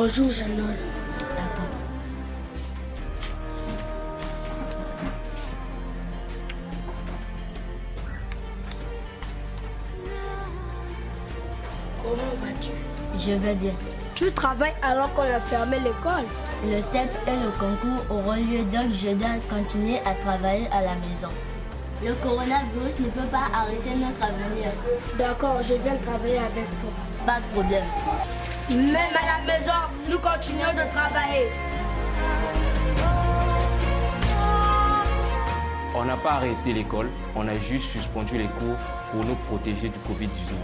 Bonjour, jeune homme. Attends. Comment vas-tu? Je vais bien. Tu travailles alors qu'on a fermé l'école? Le CEP et le concours auront lieu, donc je dois continuer à travailler à la maison. Le coronavirus ne peut pas arrêter notre avenir. D'accord, je viens travailler avec toi. Pas de problème. Même à la maison, nous continuons de travailler. On n'a pas arrêté l'école, on a juste suspendu les cours pour nous protéger du Covid-19.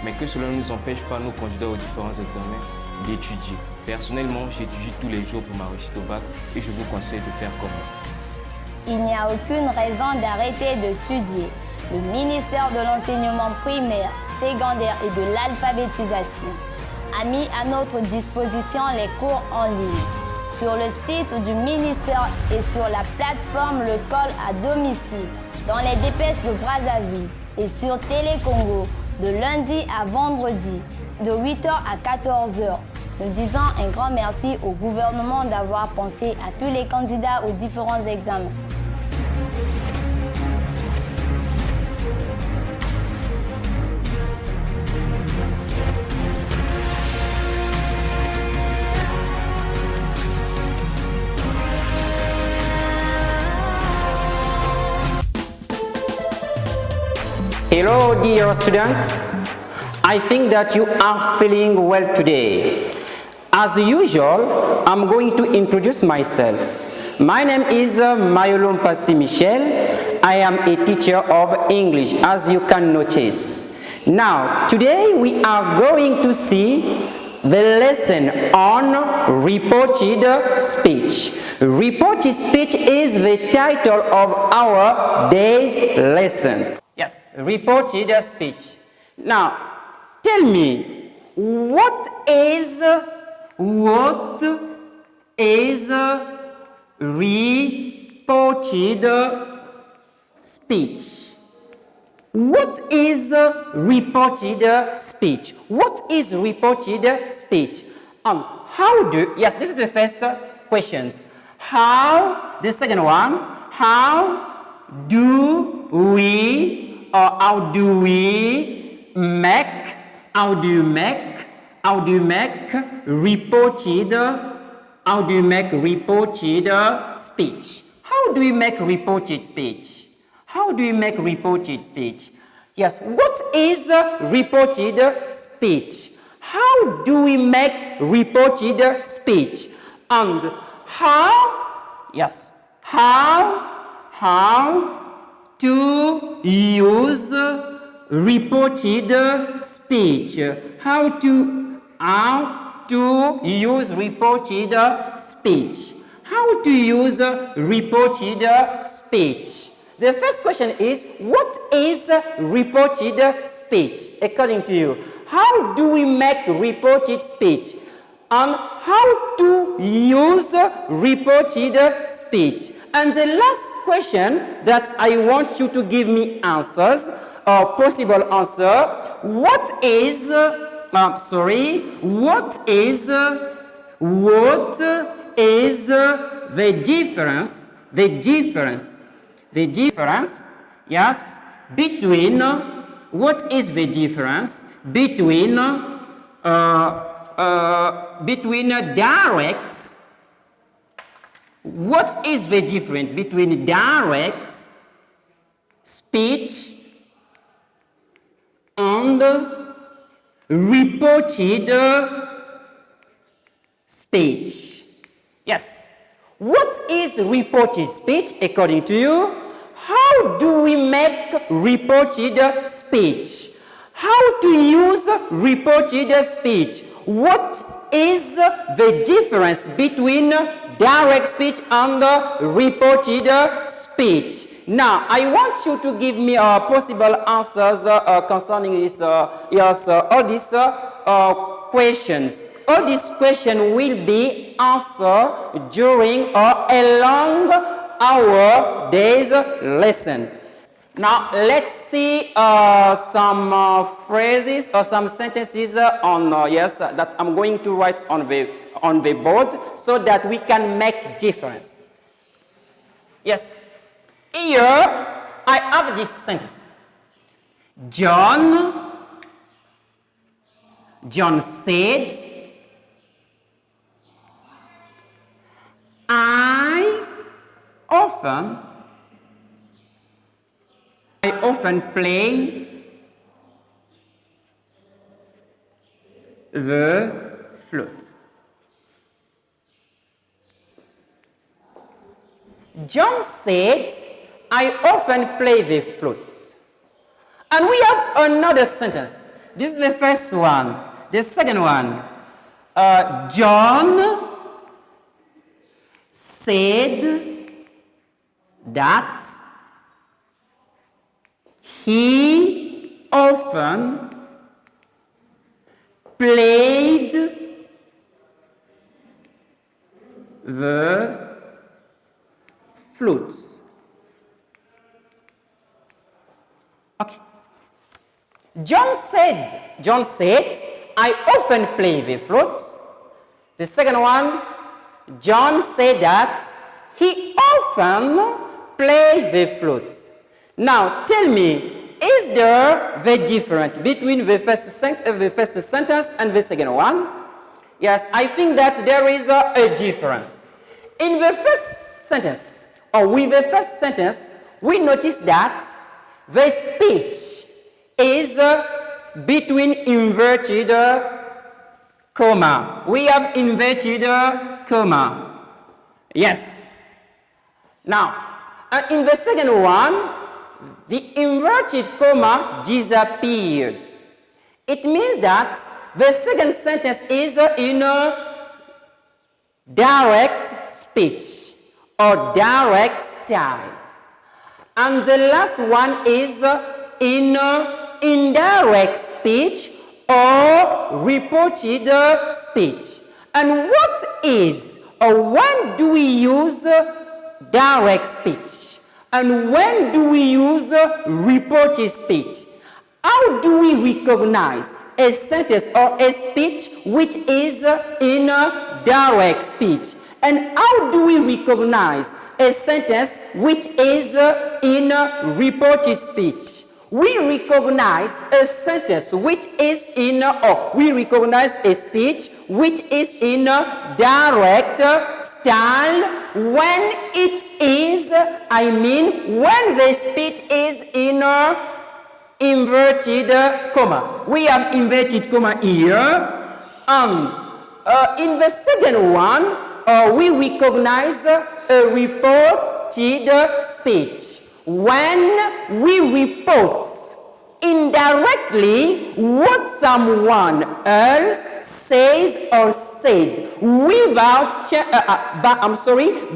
Mais que cela ne nous empêche pas, nos candidats aux différents examens, d'étudier. Personnellement, j'étudie tous les jours pour ma réussite au bac et je vous conseille de faire comme moi. Il n'y a aucune raison d'arrêter d'étudier. Le ministère de l'enseignement primaire, secondaire et de l'alphabétisation a mis à notre disposition les cours en ligne. Sur le site du ministère et sur la plateforme L'école à domicile, dans les dépêches de Brazzaville et sur Télécongo, de lundi à vendredi, de 8h à 14h. Nous disons un grand merci au gouvernement d'avoir pensé à tous les candidats aux différents examens. Hello dear students, I think that you are feeling well today. As usual, I'm going to introduce myself. My name is Mayolom Passi Michel. I am a teacher of English, as you can notice. Now, today we are going to see the lesson on reported speech. Reported speech is the title of our day's lesson. Yes, reported speech. Now, tell me, what is reported speech? What is reported speech? What is reported speech? How do, yes, this is the first question. How, the second one, how do we, or how do we make, how do you make reported, how do you make reported speech? How do we make reported speech? How do we make reported speech? Yes, what is reported speech? How do we make reported speech? And how, yes, how to use reported speech? How to use reported speech? How to use reported speech? The first question is, what is reported speech according to you? How do we make reported speech? And how to use reported speech? And the last question that I want you to give me answers, or possible answer, what is the difference, yes, between, what is the difference between direct, what is the difference between direct speech and reported speech? Yes. What is reported speech according to you? How do we make reported speech? How to use reported speech? What is the difference between direct speech and reported speech? Now, I want you to give me possible answers concerning this, all these questions. All these questions will be answered during or along our day's lesson. Now let's see some phrases or some sentences that I'm going to write on the board so that we can make difference. Yes, here I have this sentence. John said, I often play the flute. John said, I often play the flute. And we have another sentence. This is the first one. The second one. John said that he often played the flutes. Okay. John said, I often play the flutes. The second one, John said that he often plays the flutes. Now, tell me, is there the difference between the first sentence and the second one? Yes, I think that there is a difference. In the first sentence, or with the first sentence, we notice that the speech is between inverted comma. We have inverted comma. Yes. Now, in the second one, the inverted comma disappeared. It means that the second sentence is in a direct speech or direct style. And the last one is in indirect speech or reported speech. And what is or when do we use direct speech? And when do we use reported speech? How do we recognize a sentence or a speech which is in direct speech? And how do we recognize a sentence which is in reported speech? We recognize a sentence which is in, or we recognize a speech which is in direct style when it is, when the speech is in inverted comma. We have inverted comma here, and in the second one, we recognize a reported speech when we report indirectly what someone else says or said without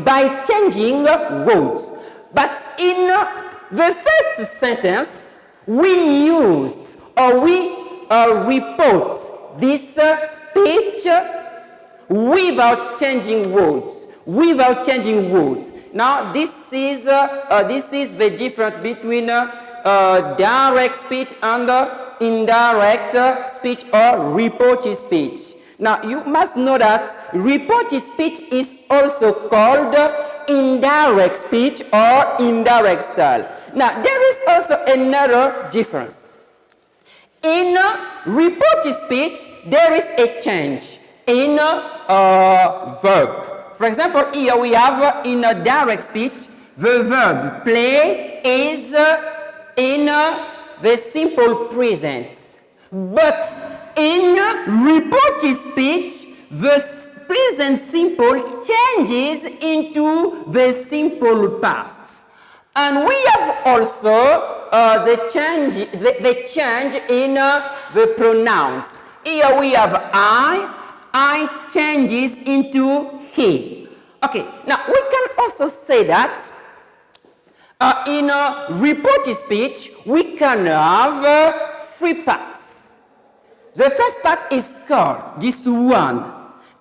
by changing words. But in the first sentence, we used or we report this speech without changing words. Now, this is the difference between direct speech and indirect speech or reported speech. Now, you must know that reported speech is also called indirect speech or indirect style. Now, there is also another difference. In reported speech, there is a change in verb. For example, here we have in a direct speech, the verb play is in the simple present. But in reported speech, the present simple changes into the simple past. And we have also the change in the pronouns. Here we have I changes into he. Okay, now we can also say that in a reported speech, we can have three parts. The first part is called, this one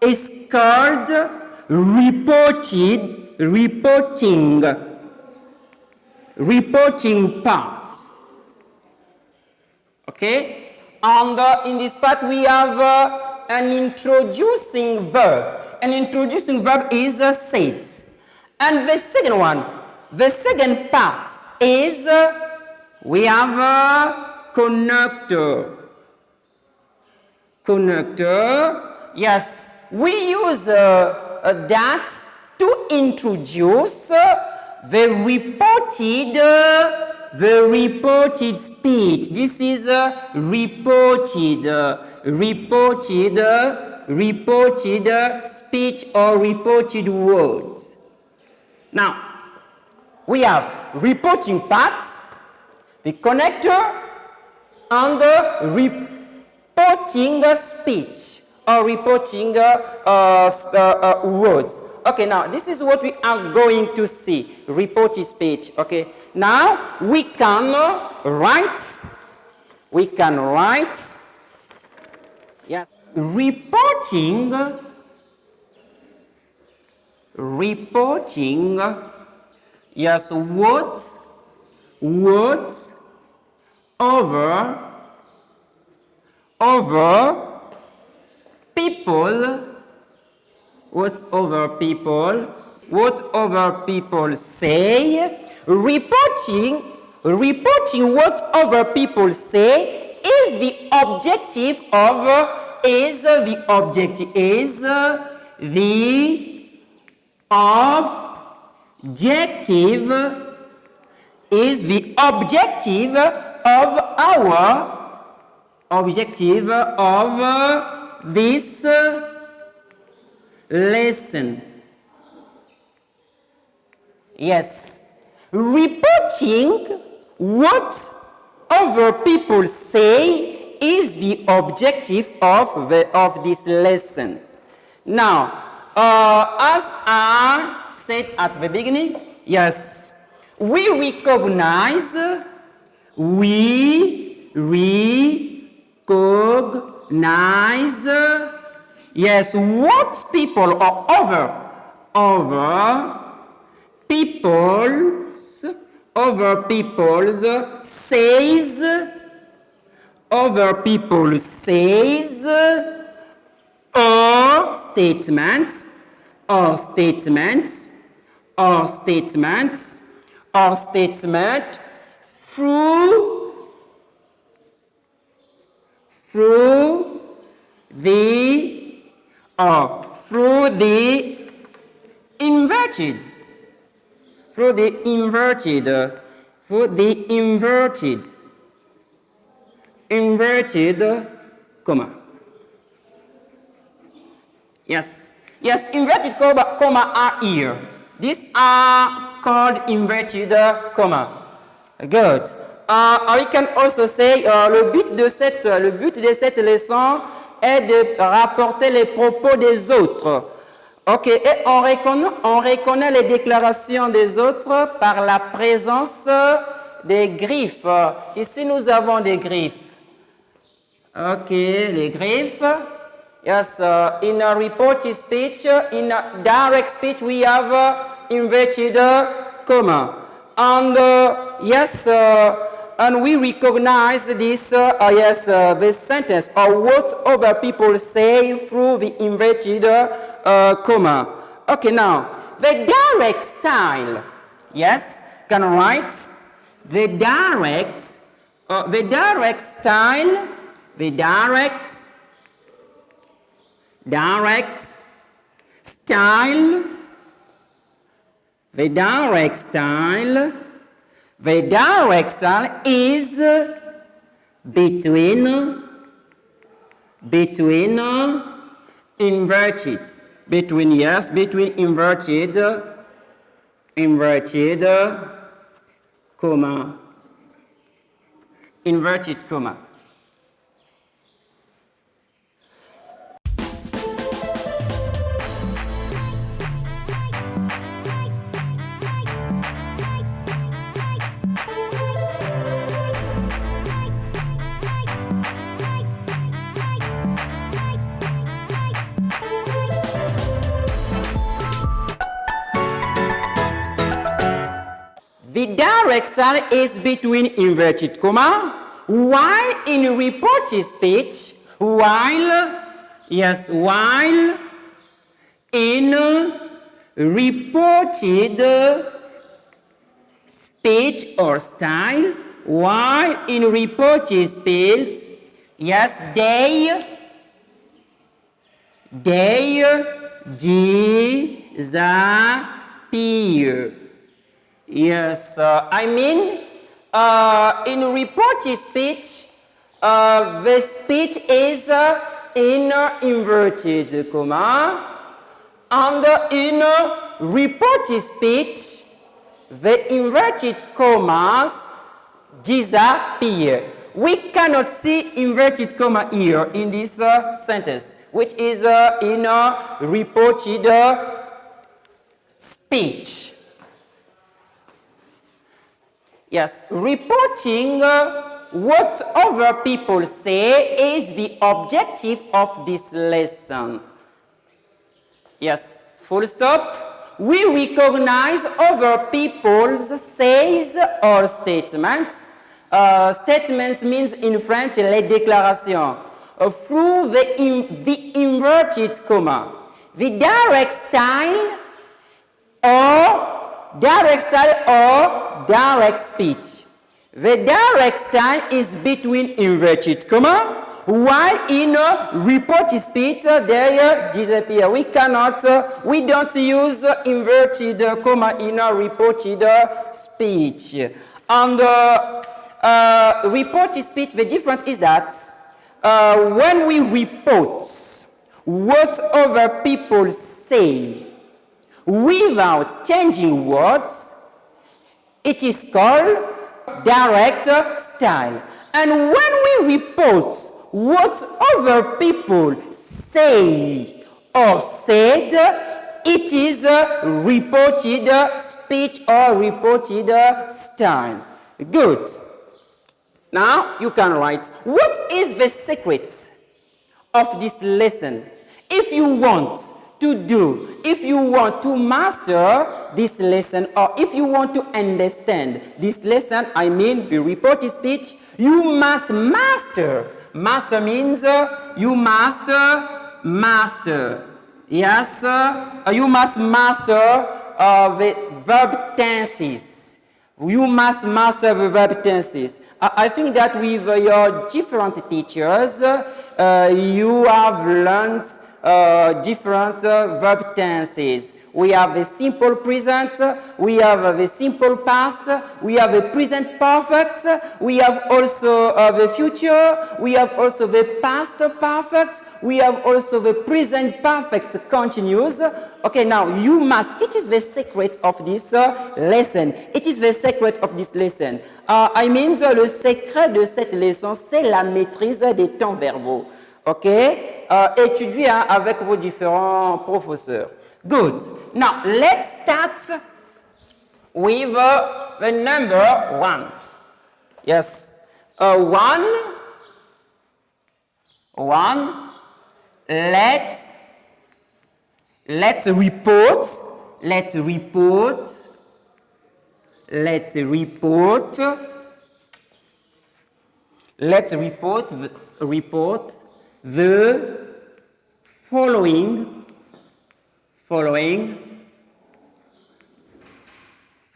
is called reporting part. Okay? And in this part we have an introducing verb. An introducing verb is said. And the second one, the second part is we have a connector. Connector, yes, we use that to introduce the reported speech. This is reported speech or reported words. Now, we have reporting parts, the connector, and the reporting speech or reporting words. Okay, now this is what we are going to see, reported speech. Okay, now we can write, yeah, reporting, yes, words over people, what other people say. Reporting what other people say is the objective of this lesson. Yes, reporting what other people say is the objective of this lesson. Now, as I said at the beginning, yes, we recognize, yes, what people or other people's says, or statements through the inverted comma. Yes, inverted comma are here. These are called inverted comma. Good. We can also say le but de cette leçon est de rapporter les propos des autres. Ok, et on reconnaît les déclarations des autres par la présence des griffes. Ici, nous avons des griffes. Ok, les griffes. Yes, in a reported speech, in a direct speech, we have inverted comma. And yes, and we recognize this, this sentence or what other people say through the inverted comma. Okay, now the direct style. Yes, can write the direct style. The direct style. The direct style is between inverted. Between inverted comma. Inverted comma. The direct style is between inverted comma while in reported speech, while in reported speech or style, while in reported speech, yes, they disappear. Yes, I mean, in reported speech, the speech is in inverted comma, and in reported speech, the inverted commas disappear. We cannot see inverted comma here in this sentence, which is in reported speech. Yes, reporting what other people say is the objective of this lesson. Yes, full stop. We recognize other people's says or statements. Statements means in French les déclarations. Through the inverted comma. The direct style or direct speech. The direct style is between inverted comma, while in reported speech they disappear. We don't use inverted comma in reported speech. And reported speech, the difference is that when we report what other people say without changing words, it is called direct style. And when we report what other people say or said, it is reported speech or reported style. Good. Now you can write, what is the secret of this lesson? If you want to master this lesson, or if you want to understand this lesson, I mean the reported speech, you must master. Master means you must master. Yes, you must master the verb tenses. You must master the verb tenses. I think that with your different teachers, you have learned different verb tenses. We have the simple present, we have the simple past, we have the present perfect, we have also the future, we have also the past perfect, we have also the present perfect continuous. Okay, now you must, it is the secret of this lesson. It is the secret of this lesson. I mean, le secret de cette leçon, c'est la maîtrise des temps verbaux. Ok? Étudiez avec vos différents professeurs. Good. Now, let's start with the number 1. Yes. 1. Let's report the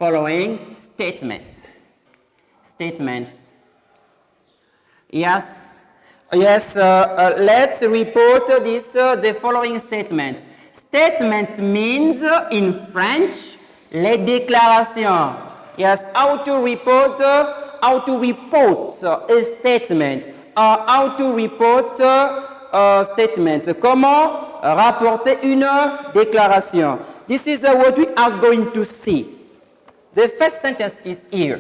following statements. Yes. Let's report this the following statement. Statement means in French les déclarations. Yes, how to report a statement. How to report a statement. Comment rapporter une déclaration. This is what we are going to see. The first sentence is here.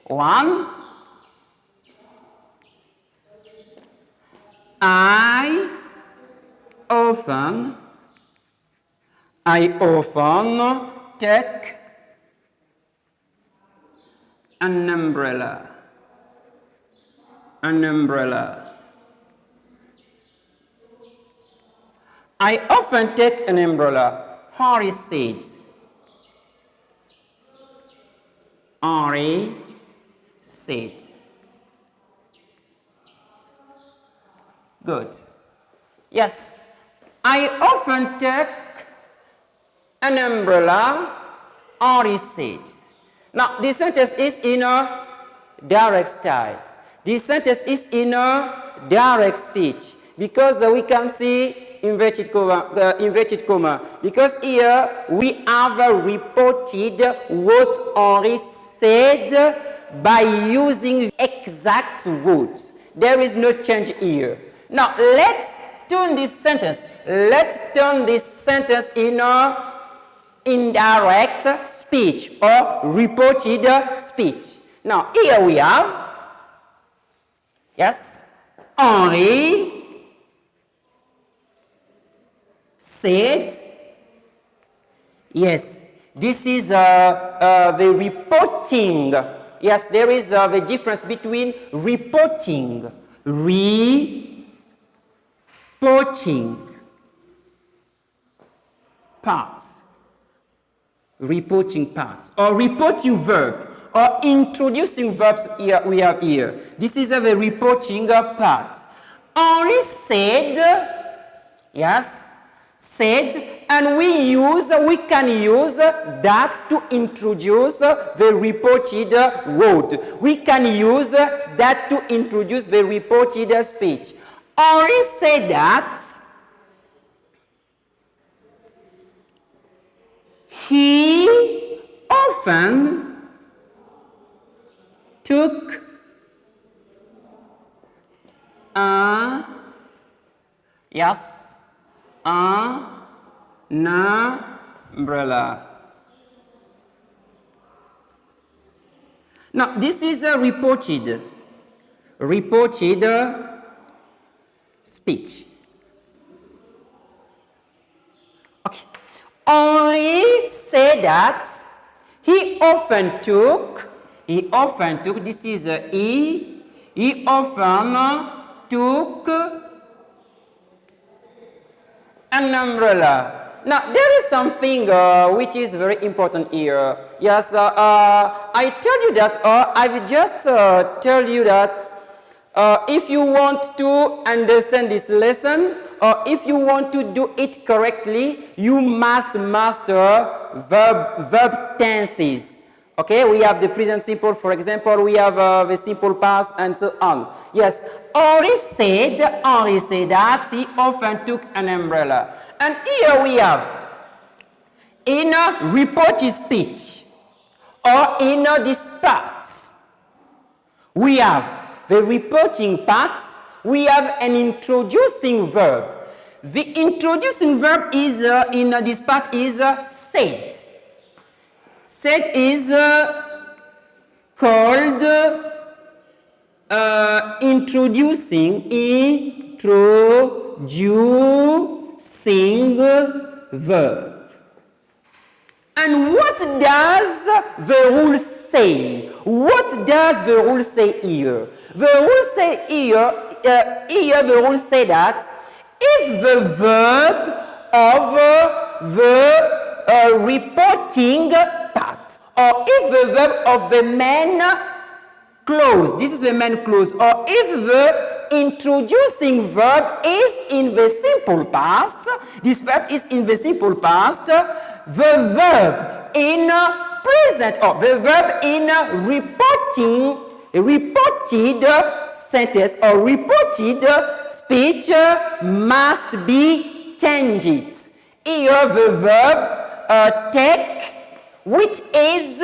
1. I often take an umbrella. I often take an umbrella. Henri said. Good. Yes, I often take an umbrella. Henri said. Now, this sentence is in a direct style. This sentence is in a direct speech because we can see inverted comma. Because here we have reported what Henri said by using exact words. There is no change here. Now, let's turn this sentence. Let's turn this sentence in a indirect speech or reported speech. Now, here we have, yes, Henri said, yes, this is the reporting. Yes, there is the difference between reporting, parts, reporting parts, or reporting verb, or introducing verbs here we have here. This is the reporting part. Henri said, yes, said, and we can use that to introduce the reported word. We can use that to introduce the reported speech. Henri said that he often took an umbrella. Now, this is a reported speech. Okay. Henri said that he often took, this is a he often took an umbrella. Now, there is something which is very important here. Yes, I tell you that, I've just tell you that if you want to understand this lesson, or if you want to do it correctly, you must master verb tenses. Okay, we have the present simple, for example, we have the simple past, and so on. Yes, Henri said that he often took an umbrella. And here we have, in a reported speech, or in these parts, we have the reporting parts, we have an introducing verb. The introducing verb is, in this part, is said. Said is called introducing verb. And what does the rule say? What does the rule say here? The rule say here, the rule say that if the verb of the reporting part, or if the verb of the main clause, this is the main clause, or if the introducing verb is in the simple past, this verb is in the simple past, the verb in present, or the verb in reported sentence or reported speech must be changed. Here the verb take, which is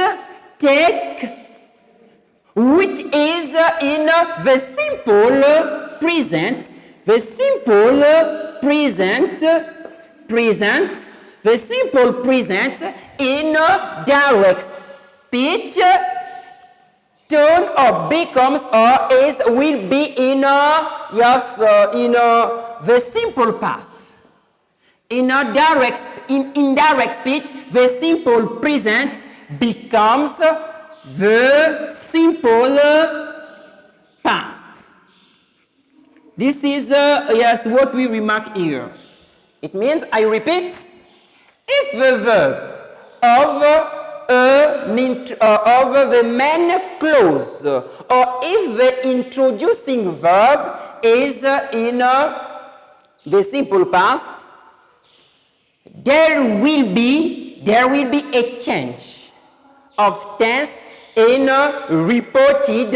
in the simple present, the simple present in direct speech turn or becomes or is will be in the simple past. In indirect speech, the simple present becomes the simple past. This is what we remark here. It means, I repeat, if the verb of the main clause, or if the introducing verb is in the simple past, there will be a change of tense in reported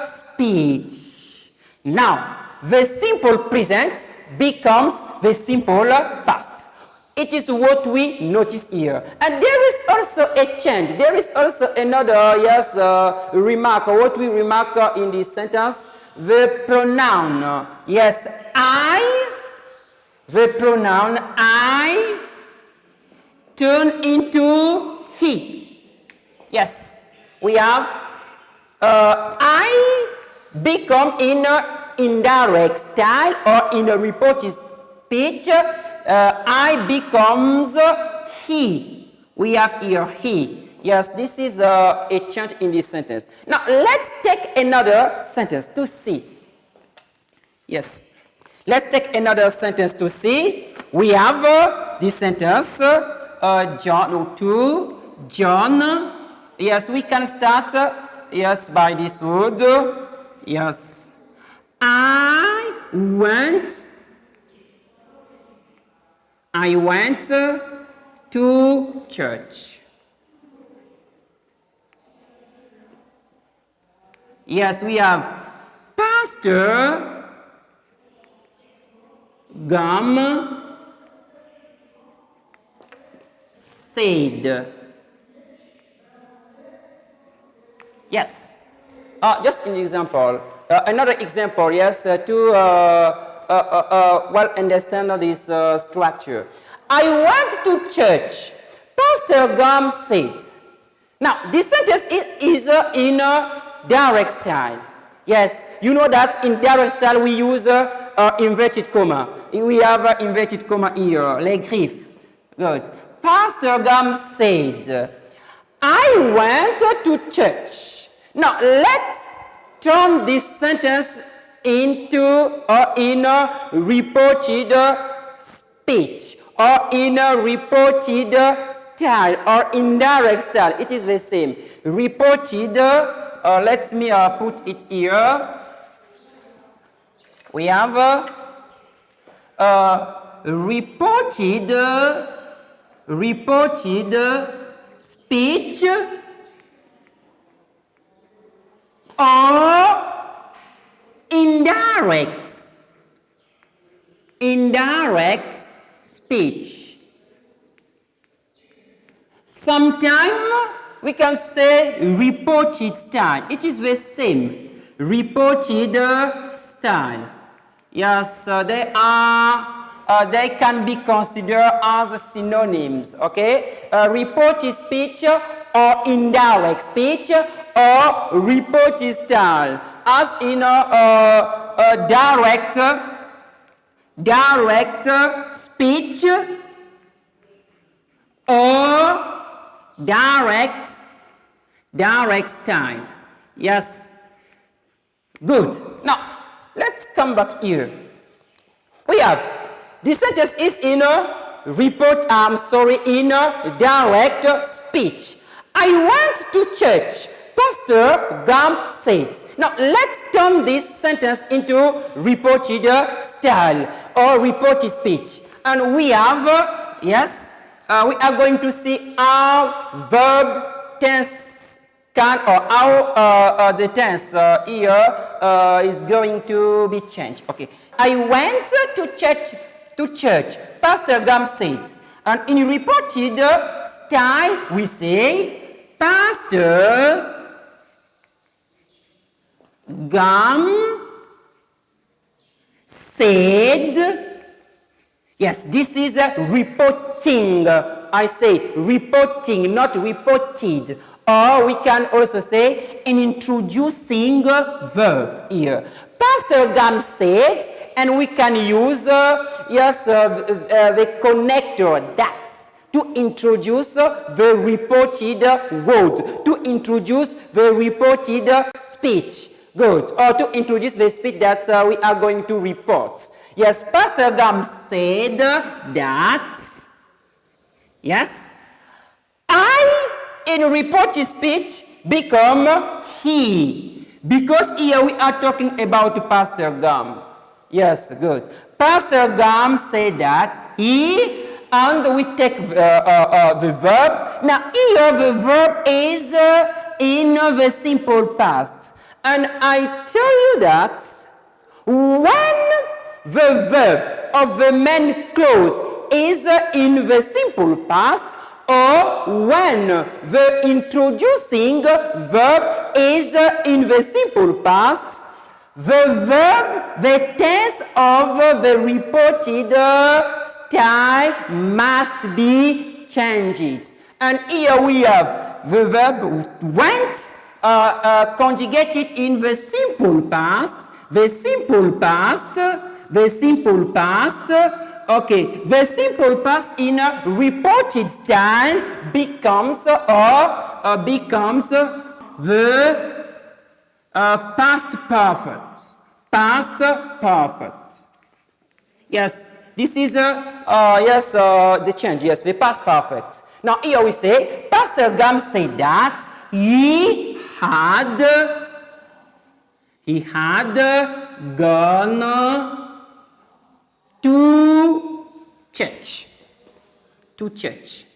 speech. Now, the simple present becomes the simple past. It is what we notice here. And there is also a change. There is also another, remark, or what we remark in this sentence, the pronoun. Yes, the pronoun I turn into he. Yes, we have I become in indirect style or in a reported speech. I becomes he. We have here he. Yes, this is a change in this sentence. Now, let's take another sentence to see. Yes, let's take another sentence to see. We have this sentence, John. Yes, we can start, by this word. Yes, I went to church. Yes, we have Pastor Gum said. Yes. Just an example. Another example, yes, to well understand this structure. I went to church. Pastor Gum said. Now, this sentence is in a direct style. Yes, you know that in direct style we use inverted comma. We have inverted comma here, les griffes. Good. Pastor Gum said, I went to church. Now, let's turn this sentence into in a reported speech or in a reported style or indirect style. It is the same. Reported, let me put it here. We have reported speech or indirect speech. Sometimes we can say reported style. It is the same. Reported style. Yes, they can be considered as synonyms. Okay, reported speech or indirect speech or reported style, as in a direct speech or direct style. Yes, good. Now let's come back here. We have this sentence is in a in a direct speech. I went to church. Pastor Gum said. Now, let's turn this sentence into reported style or reported speech. And we have, we are going to see how verb tense can, or how the tense here is going to be changed. Okay. I went to church. Pastor Gum said. And in reported style, we say, Pastor Gum said. Yes, this is reporting. I say reporting, not reported. Or we can also say an introducing verb here. Pastor Gum said, and we can use the connector that to introduce the reported word, to introduce the reported speech. Good. Or to introduce the speech that we are going to report. Yes, Pastor Gum said that, yes, I in reported speech become he. Because here we are talking about Pastor Gam. Yes, good. Pastor Gam said that he, and we take the verb. Now here the verb is in the simple past. And I tell you that when the verb of the main clause is in the simple past, or when the introducing verb is in the simple past, the verb, the tense of the reported style must be changed. And here we have the verb went conjugated in the simple past, the simple past, the simple past. Okay, the simple past in a reported style becomes becomes the past perfect. Past perfect. Yes, this is the change. Yes, the past perfect. Now here we say Pastor Gam said that he had gone to church. To church.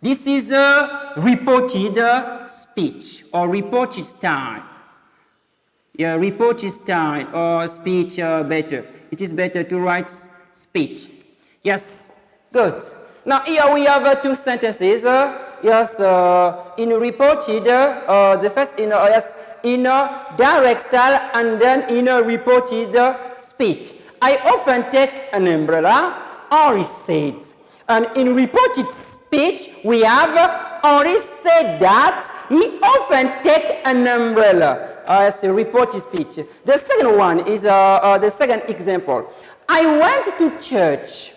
This is a reported speech or reported style. Yeah, reported style or speech better. It is better to write speech. Yes, good. Now here we have two sentences. In reported, the first in in a direct style and then in a reported speech. I often take an umbrella, Henri said. And in reported speech, we have Henri said that he often take an umbrella. As a reported speech. The second one is the second example. I went to church.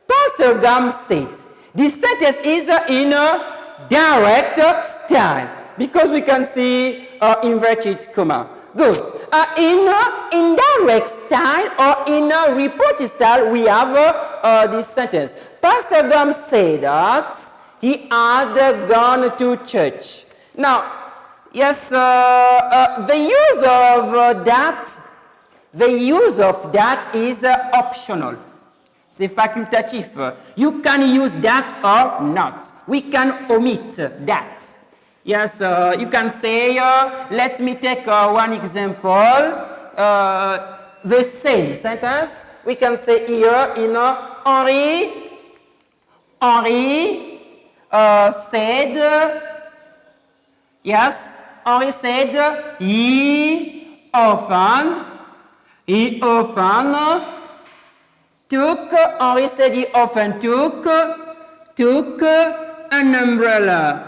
Pastor Gam said. This sentence is in a direct style because we can see inverted comma. Good. In indirect style or in a reported style, we have this sentence. Pastor Gam said that he had gone to church. Now, yes, the use of that is optional. C'est facultatif. You can use that or not. We can omit that. Yes, you can say, let me take one example. The same sentence, we can say here in Henri said, yes, Henri said he often took an umbrella.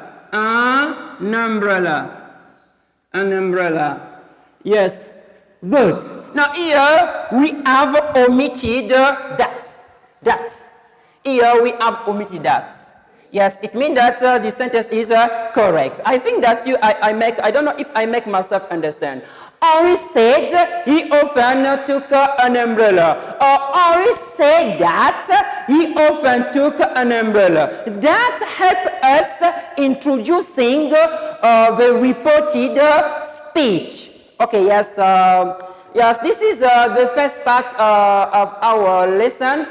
Yes, good. Now here we have omitted that. Here we have omitted that. Yes, it means that the sentence is correct. I think that I don't know if I make myself understand. Henri said he often took an umbrella. Or Henri said that he often took an umbrella. That helps us introducing the reported speech. Okay, yes, yes, this is the first part of our lesson.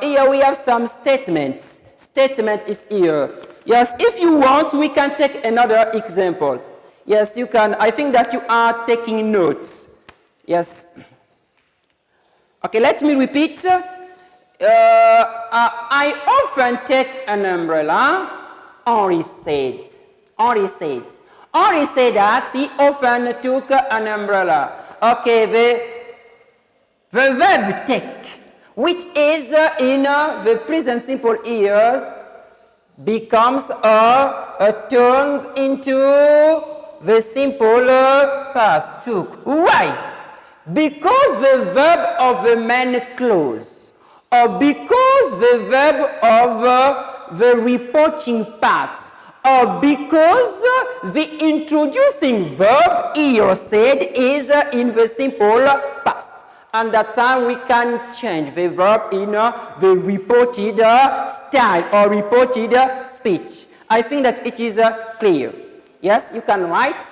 Here we have some statements. Statement is here. Yes, if you want, we can take another example. Yes, you can. I think that you are taking notes. Yes. Okay, let me repeat. I often take an umbrella. Henri said. Henri said. Henri said that he often took an umbrella. Okay, the verb take, which is in the present simple here, becomes turned into the simple past took. Why? Because the verb of the main clause, or because the verb of the reporting parts, or because the introducing verb here said is in the simple past. and that time we can change the verb in the reported style or reported speech. I think that it is clear. Yes, you can write.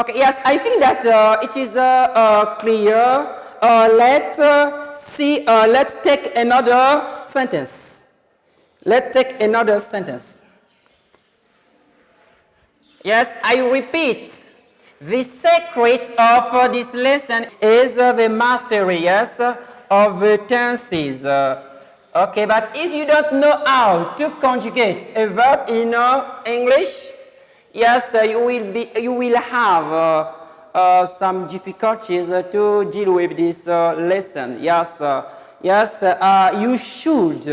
Okay, yes, I think that it is clear. Let's take another sentence. Let's take another sentence. Yes, I repeat. The secret of this lesson is the mastery, yes, of the tenses. Okay, but if you don't know how to conjugate a verb in English, yes, you will have some difficulties to deal with this lesson. Yes, you should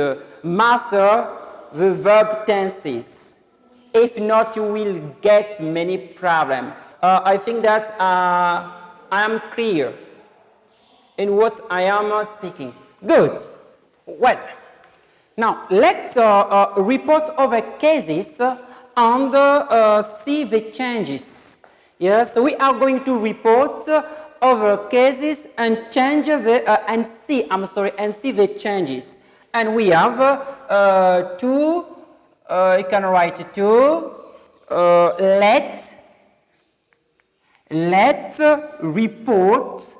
master the verb tenses. If not, you will get many problems. I think that I am clear in what I am speaking. Good. Well, now let's report over cases and see the changes. Yes, we are going to report over cases and change the and see the changes. And we have two. You can write two. Let's report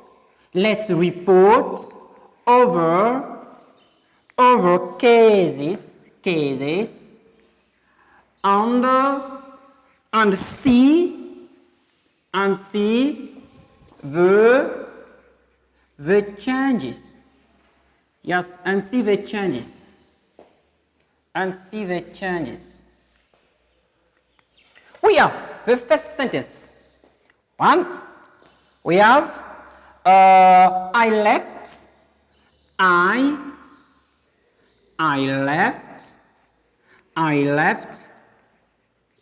over cases and see the changes. Yes, and see the changes. We have the first sentence. One, we have I left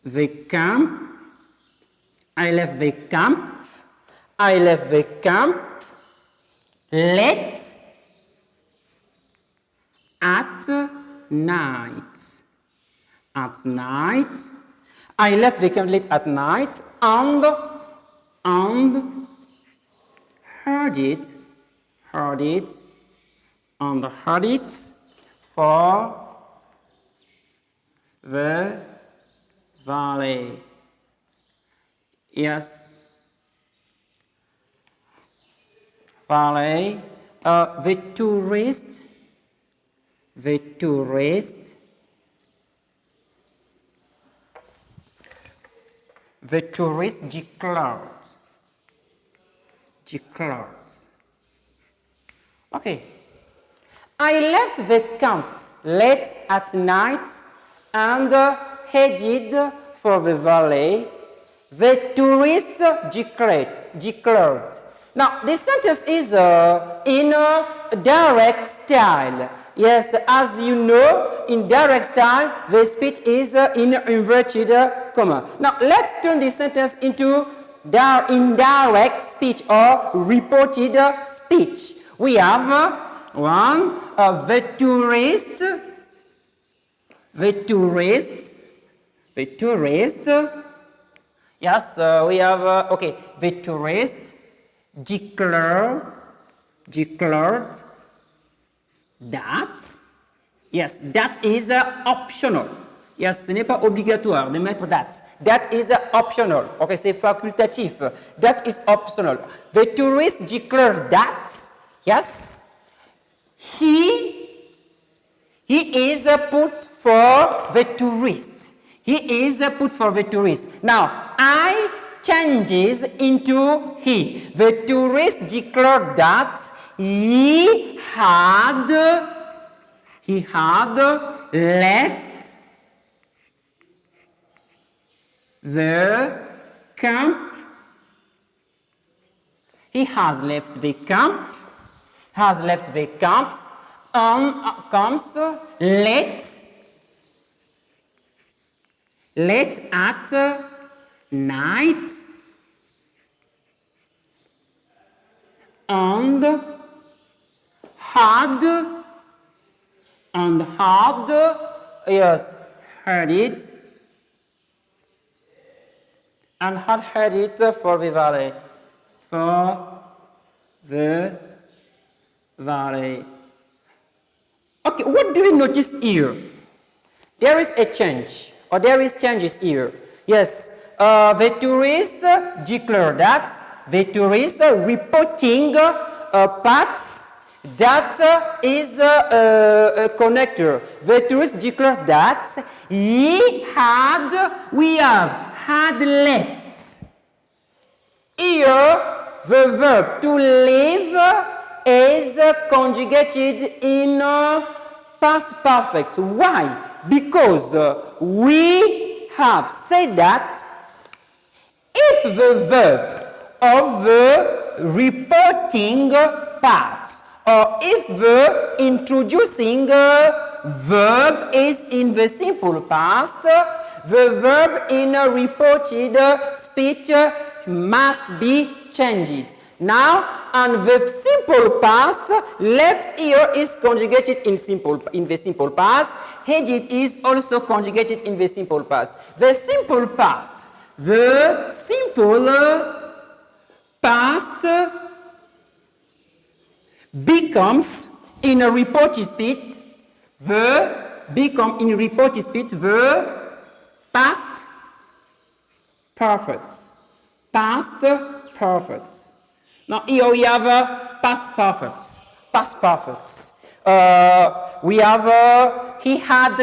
the camp. Late at night. I left the camp late at night and heard it for the valley. Yes. Valley. The tourist declared. Okay. I left the camp late at night and headed for the valley. The tourist declared. Now, this sentence is in a direct style. Yes, as you know, in direct style, the speech is in inverted comma. Now, let's turn this sentence into indirect speech or reported speech. We have one, the tourist. Yes, we have, okay, the tourist declared that. Yes, that is optional. Yes, ce n'est pas obligatoire de mettre that. That is optional. Okay, c'est facultatif. That is optional. The tourist declared that. Yes, he is put for the tourist. He is put for the tourist. Now, I changes into he. The tourist declared that he had left the camp. He has left the camp. Comes late at night and had yes, heard it and had headed for the valley. For the valley. Okay, what do we notice here? There is a change, or there is changes here. Yes, the tourists declare that the tourists reporting paths that is a connector. The tourist declares that we have had left. Here, the verb to leave is conjugated in past perfect. Why? Because we have said that if the verb of the reporting part or if the introducing verb is in the simple past, the verb in a reported speech must be changed. Now, and the simple past left here is conjugated in the simple past. Headed is also conjugated in the simple past. The simple past becomes in a reported speech the past perfect. Past perfect. Now here we have past perfect. Past perfect. We have he had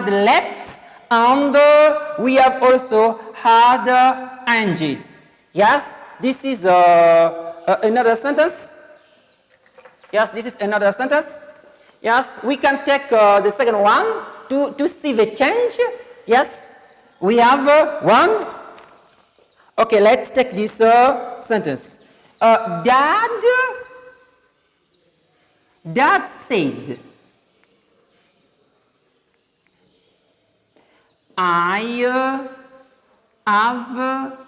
left, and we have also had ended. Yes, this is another sentence. Yes, this is another sentence. Yes, we can take the second one to see the change. Yes, we have one. Okay, let's take this sentence. Dad said, I have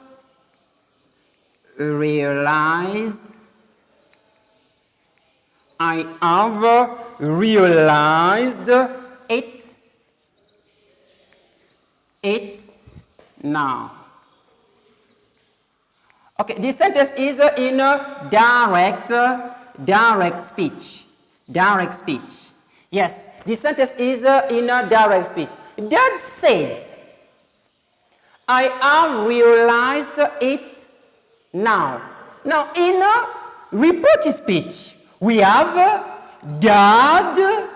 realized it now. Okay, this sentence is in direct speech. Direct speech. Yes, this sentence is in direct speech. Dad said, I have realized it now. Now, in reported speech, we have Dad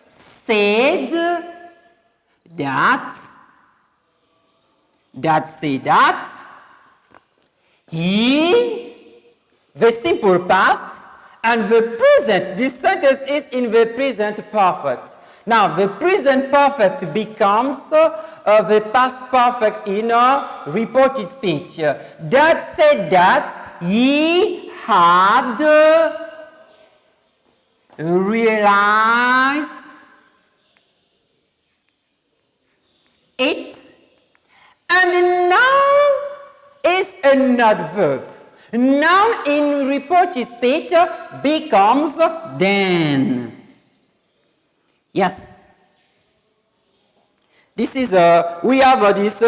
said that. Dad said that. He, the simple past, and the present. This sentence is in the present perfect. Now, the present perfect becomes the past perfect in reported speech. Dad said that he had realized it, and now is an adverb. Now in reported speech becomes then. Yes. This is we have this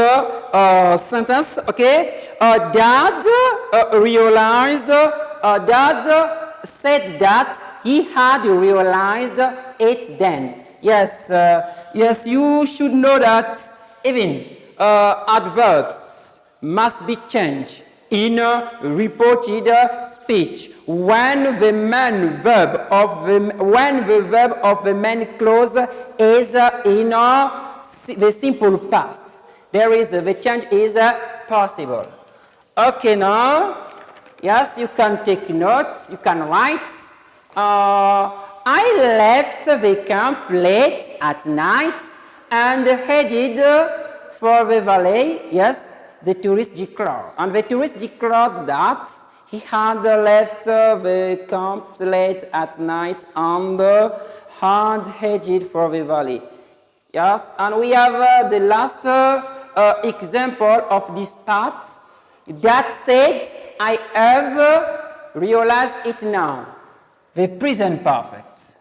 sentence. Okay. Dad realized. Dad said that he had realized it then. Yes. Yes. You should know that even adverbs must be changed in reported speech when the verb of the main clause is in the simple past. The change is possible. Okay, now, yes, you can take notes, you can write. I left the camp late at night and headed for the valley. Yes. The tourist declared, and the tourist declared that he had left the camp late at night and had headed for the valley. Yes, and we have the last example of this part. That said, I have realized it now. The present perfect.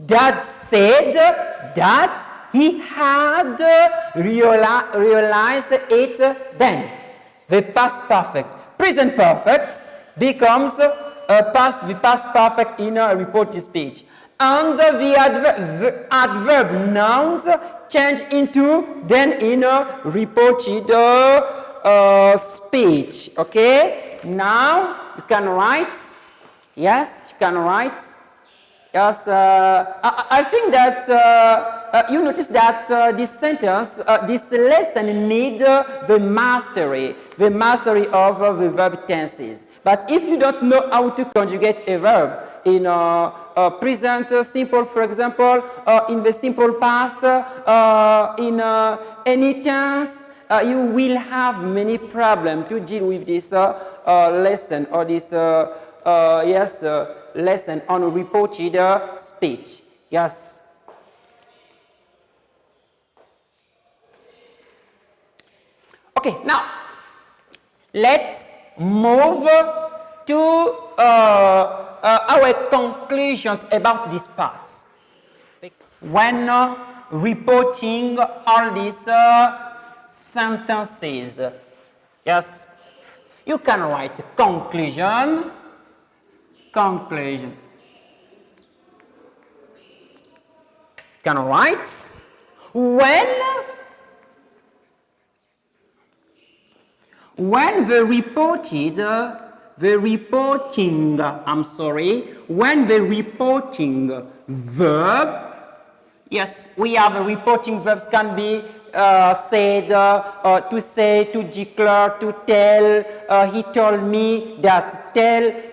Dad said that he had realized it then. The past perfect. Present perfect becomes the past perfect in a reported speech. And the adverb nouns change into then in a reported speech. Okay? Now you can write. Yes, you can write. Yes, I think that you notice that this sentence, this lesson needs the mastery of the verb tenses. But if you don't know how to conjugate a verb in present simple, for example, in the simple past, in any tense, you will have many problems to deal with this lesson or this lesson on reported speech. Yes. Okay, now let's move to our conclusions about these parts. When reporting all these sentences, yes, you can write conclusion. Conclusion. Can write when the reporting verb, yes, we have reporting verbs can be said, to say, to declare, to tell. He told me that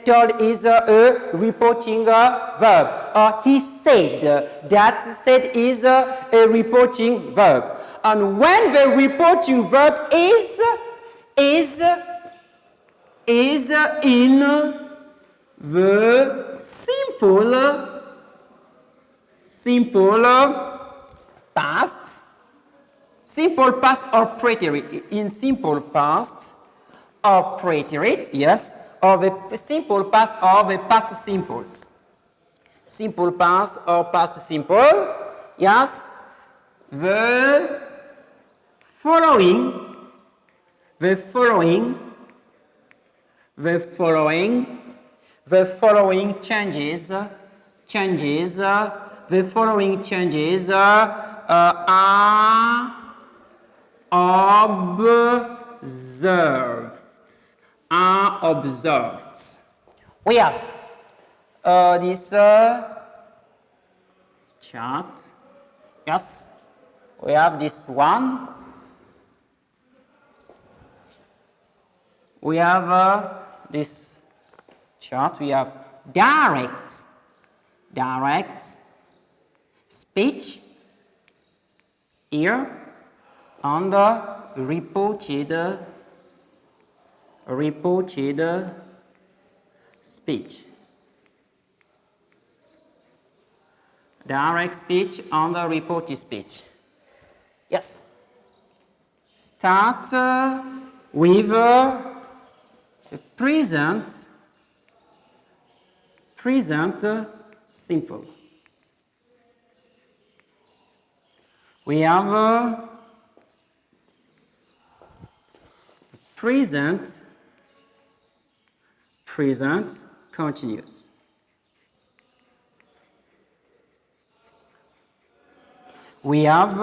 told is a reporting verb. He said, that said is a reporting verb. And when the reporting verb is in the simple past or preterite, in simple past or preterite, yes, or the simple past or the past simple. Simple past or past simple, yes, the following changes are observed. We have this chart. Yes, we have this one. We have this chart. We have direct speech here on the reported speech. Direct speech on the reported speech. Yes. Start with the present simple. We have present continuous. We have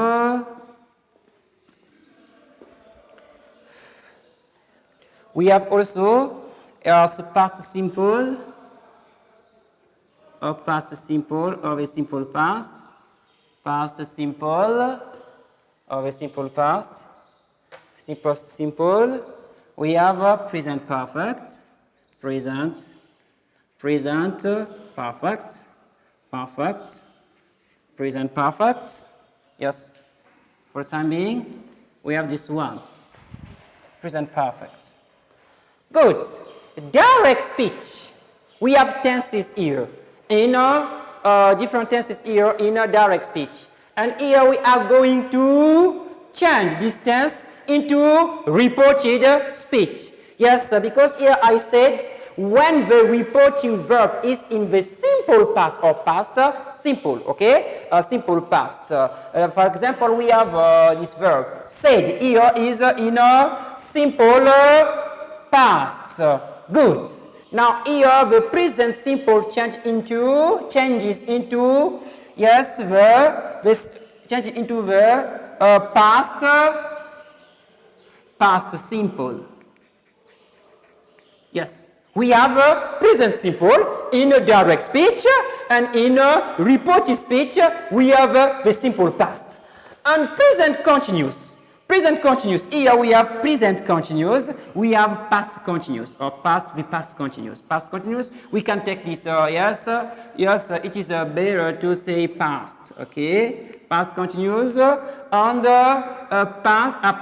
also past simple, or past simple of a simple past, past simple of a simple past, simple. We have present perfect, present perfect, present perfect. Yes, for the time being, we have this one, present perfect. Good. Direct speech. We have tenses here. In different tenses here in a direct speech. And here we are going to change this tense into reported speech. Yes, because here I said when the reporting verb is in the simple simple past or past simple, okay? Simple past. For example, we have this verb. Said here is in a simple past. Good. Now here the present simple changes into yes changes into the past simple. Yes, we have a present simple in a direct speech, and in a reported speech we have the simple past. And present continuous. Present continuous. Here we have present continuous. We have past continuous or past continuous. Past continuous. We can take this. Yes. It is better to say past. Okay. Past continuous and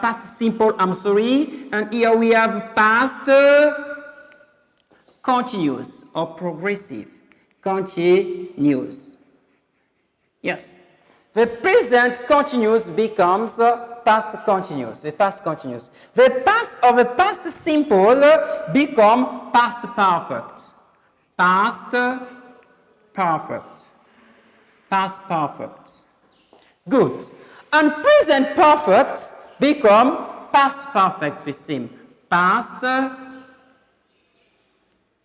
past simple. I'm sorry. And here we have past continuous or progressive. Continuous. Yes. The present continuous becomes past continuous. The past continuous. The past of the past simple become past perfect. Past perfect. Past perfect. Good. And present perfect become past perfect the same. Past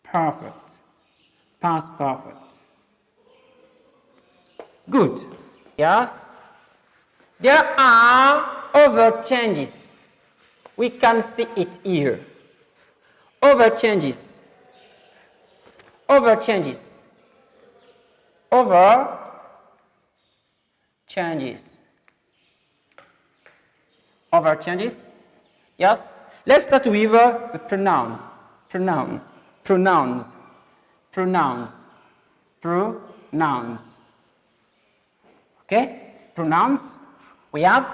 perfect. Past perfect. Good. Yes. There are other changes. We can see it here. Other changes. Other changes. Other changes. Other changes. Yes. Let's start with the pronoun. Pronoun. Pronouns. Pronouns. Pronouns. Okay? Pronouns. We have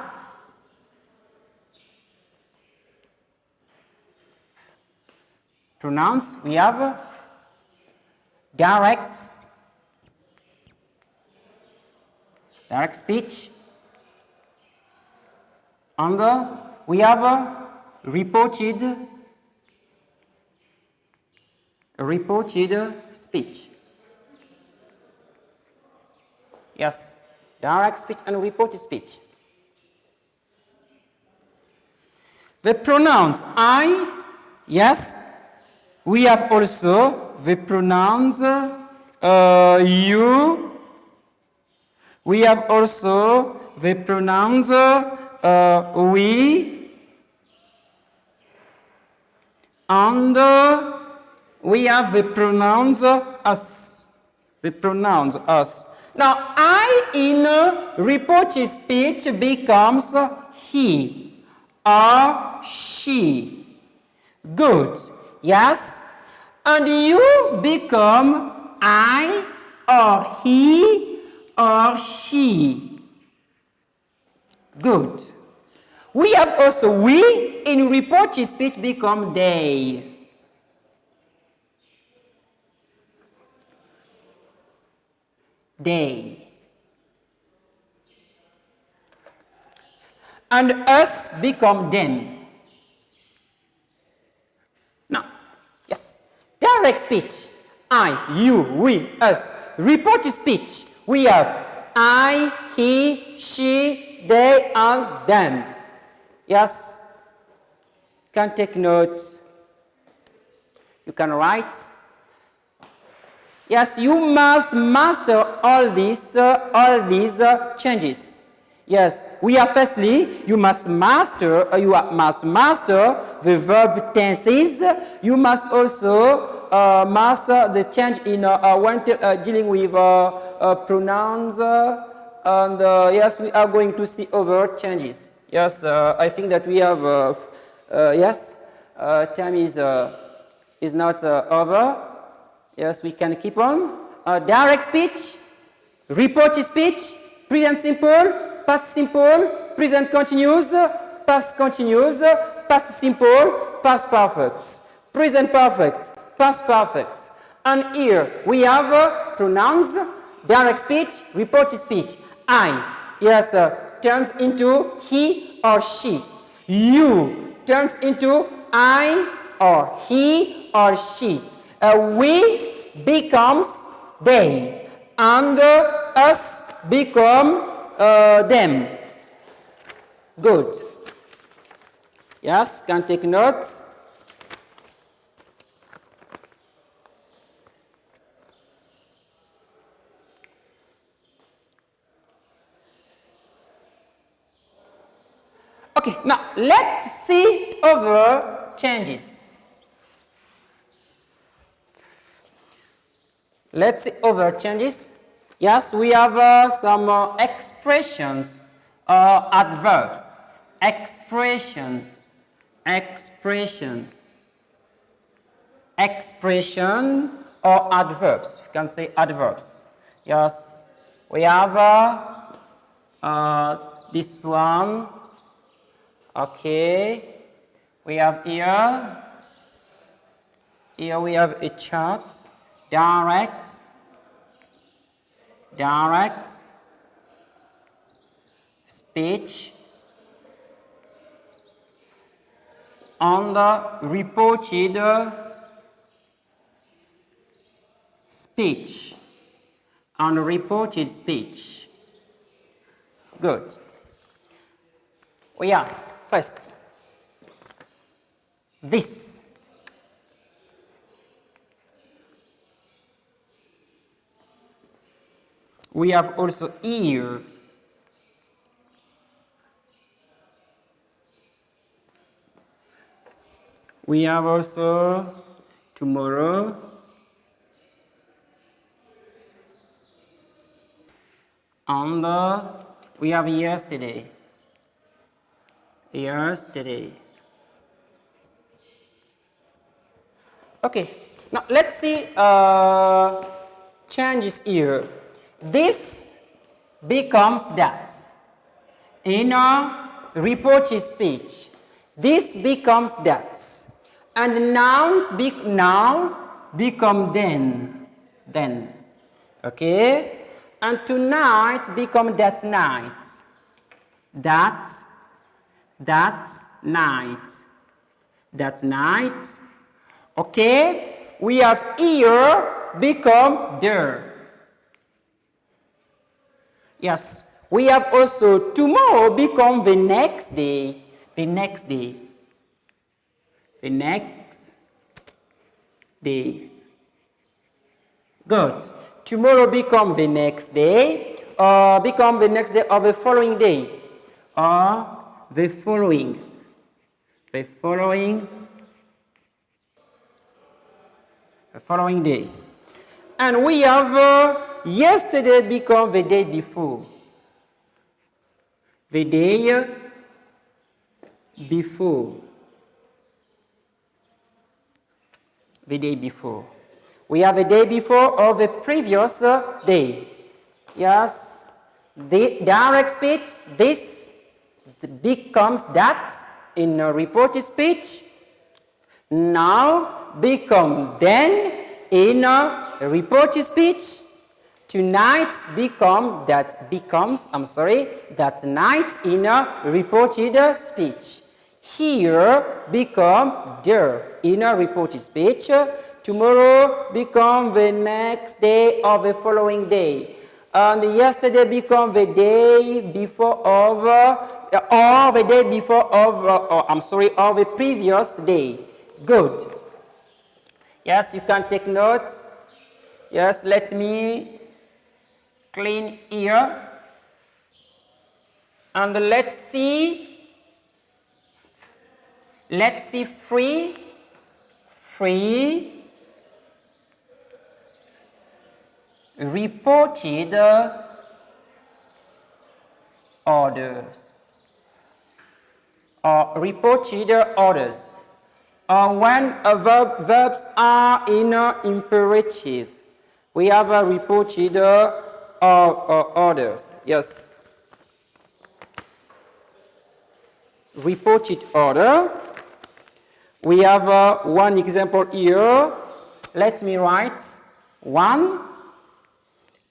pronouns. We have direct speech, and we have reported speech. Yes. Direct speech and reported speech. The pronouns I, yes. We have also the pronouns you. We have also the pronouns we. And we have the pronouns us. The pronouns us. Now, I in reported speech becomes he or she. Good. Yes? And you become I or he or she. Good. We have also we in reported speech become they. They. And us become them. Now, yes. Direct speech. I, you, we, us. Reported speech. We have I, he, she, they, and them. Yes. You can take notes. You can write. Yes, you must master all these changes. Yes, we have firstly, you must master the verb tenses. You must also master the change in when dealing with pronouns. And yes, we are going to see other changes. Yes, I think that we have. Yes, time is not over. Yes, we can keep on. Direct speech, reported speech, present simple, past simple, present continuous, past simple, past perfect, present perfect, past perfect. And here we have pronouns, direct speech, reported speech. I, yes, turns into he or she. You turns into I or he or she. We becomes they, and us become them. Good. Yes, can take notes. Okay, now let's see other changes. Let's see other changes. Yes, we have some expressions or adverbs. Expressions. Expression or adverbs. You can say adverbs. Yes, we have this one. Okay, we have here we have a chart, direct, speech, and reported speech, unreported speech. Good. We have first this. We have also here. We have also tomorrow. And we have yesterday. Okay, now let's see changes here. This becomes that. In a reported speech, this becomes that. And now become then. Okay? And tonight become that night. That night. Okay? We have here become there. Yes. We have also tomorrow become the next day. The next day. Good. Tomorrow become the next day, or become the next day of the following day, or the following day. And we have yesterday become the day before. The day before. We have a day before or the previous day. Yes, the direct speech, this becomes that in a reported speech. Now become then in a reported speech. Tonight that night in a reported speech. Here become there in a reported speech. Tomorrow become the next day of the following day. And yesterday become the day before of, or the day before of, or the previous day. Good. Yes, you can take notes. Yes, let me clean here. And let's see free reported orders or reported orders, or when verbs are in imperative, we have a reported orders. Yes, reported order. We have one example here. Let me write one.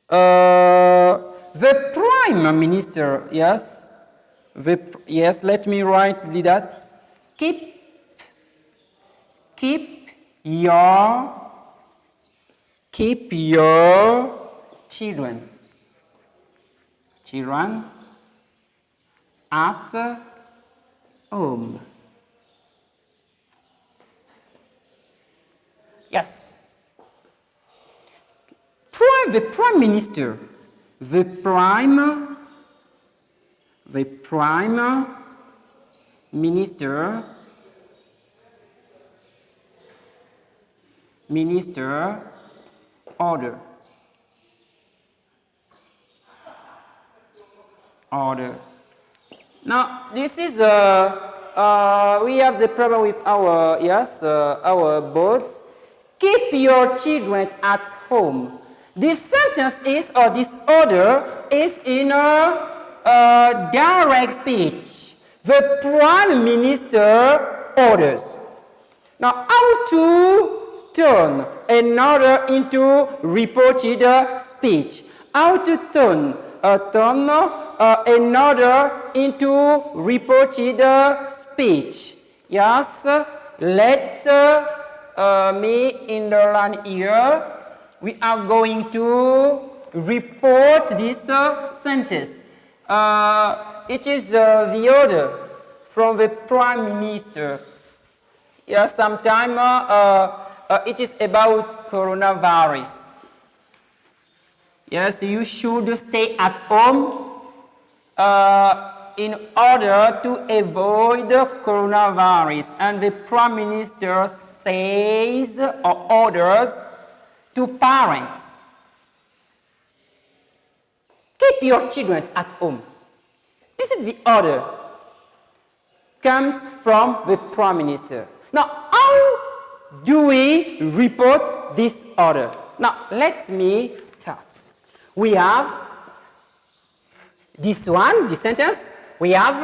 The Prime Minister, yes. Yes, let me write that. Keep keep your children at home. Yes. The Prime Minister, the Prime Minister order. Now this is we have the problem with our our boats. Keep your children at home. This sentence is, or this order is in a direct speech. The Prime Minister orders. Now, how to turn an order into reported speech? How to turn an order into reported speech? Yes, let me underline here. We are going to report this sentence. It is the order from the Prime Minister. Yes, sometimes it is about coronavirus. Yes, you should stay at home in order to avoid coronavirus. And the Prime Minister says or orders to parents, keep your children at home. This is the order. Comes from the Prime Minister. Now, how do we report this order? Now, let me start. We have this one, this sentence. We have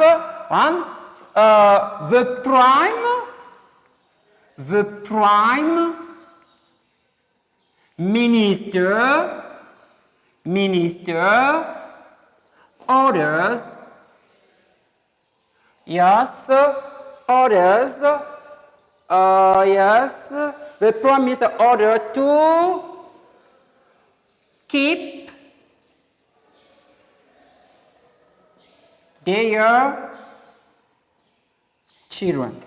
the Prime Minister orders. Yes, orders. Yes, the Prime Minister order to keep their children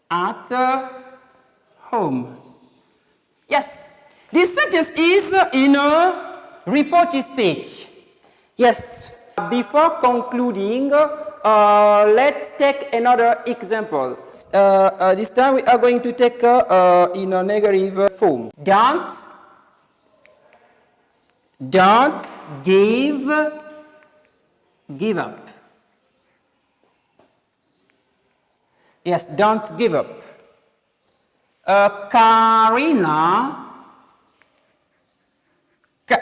at home. Yes, this sentence is in a reported speech. Yes, before concluding, let's take another example. This time we are going to take in a negative form. Don't give up. Yes, don't give up. Karina,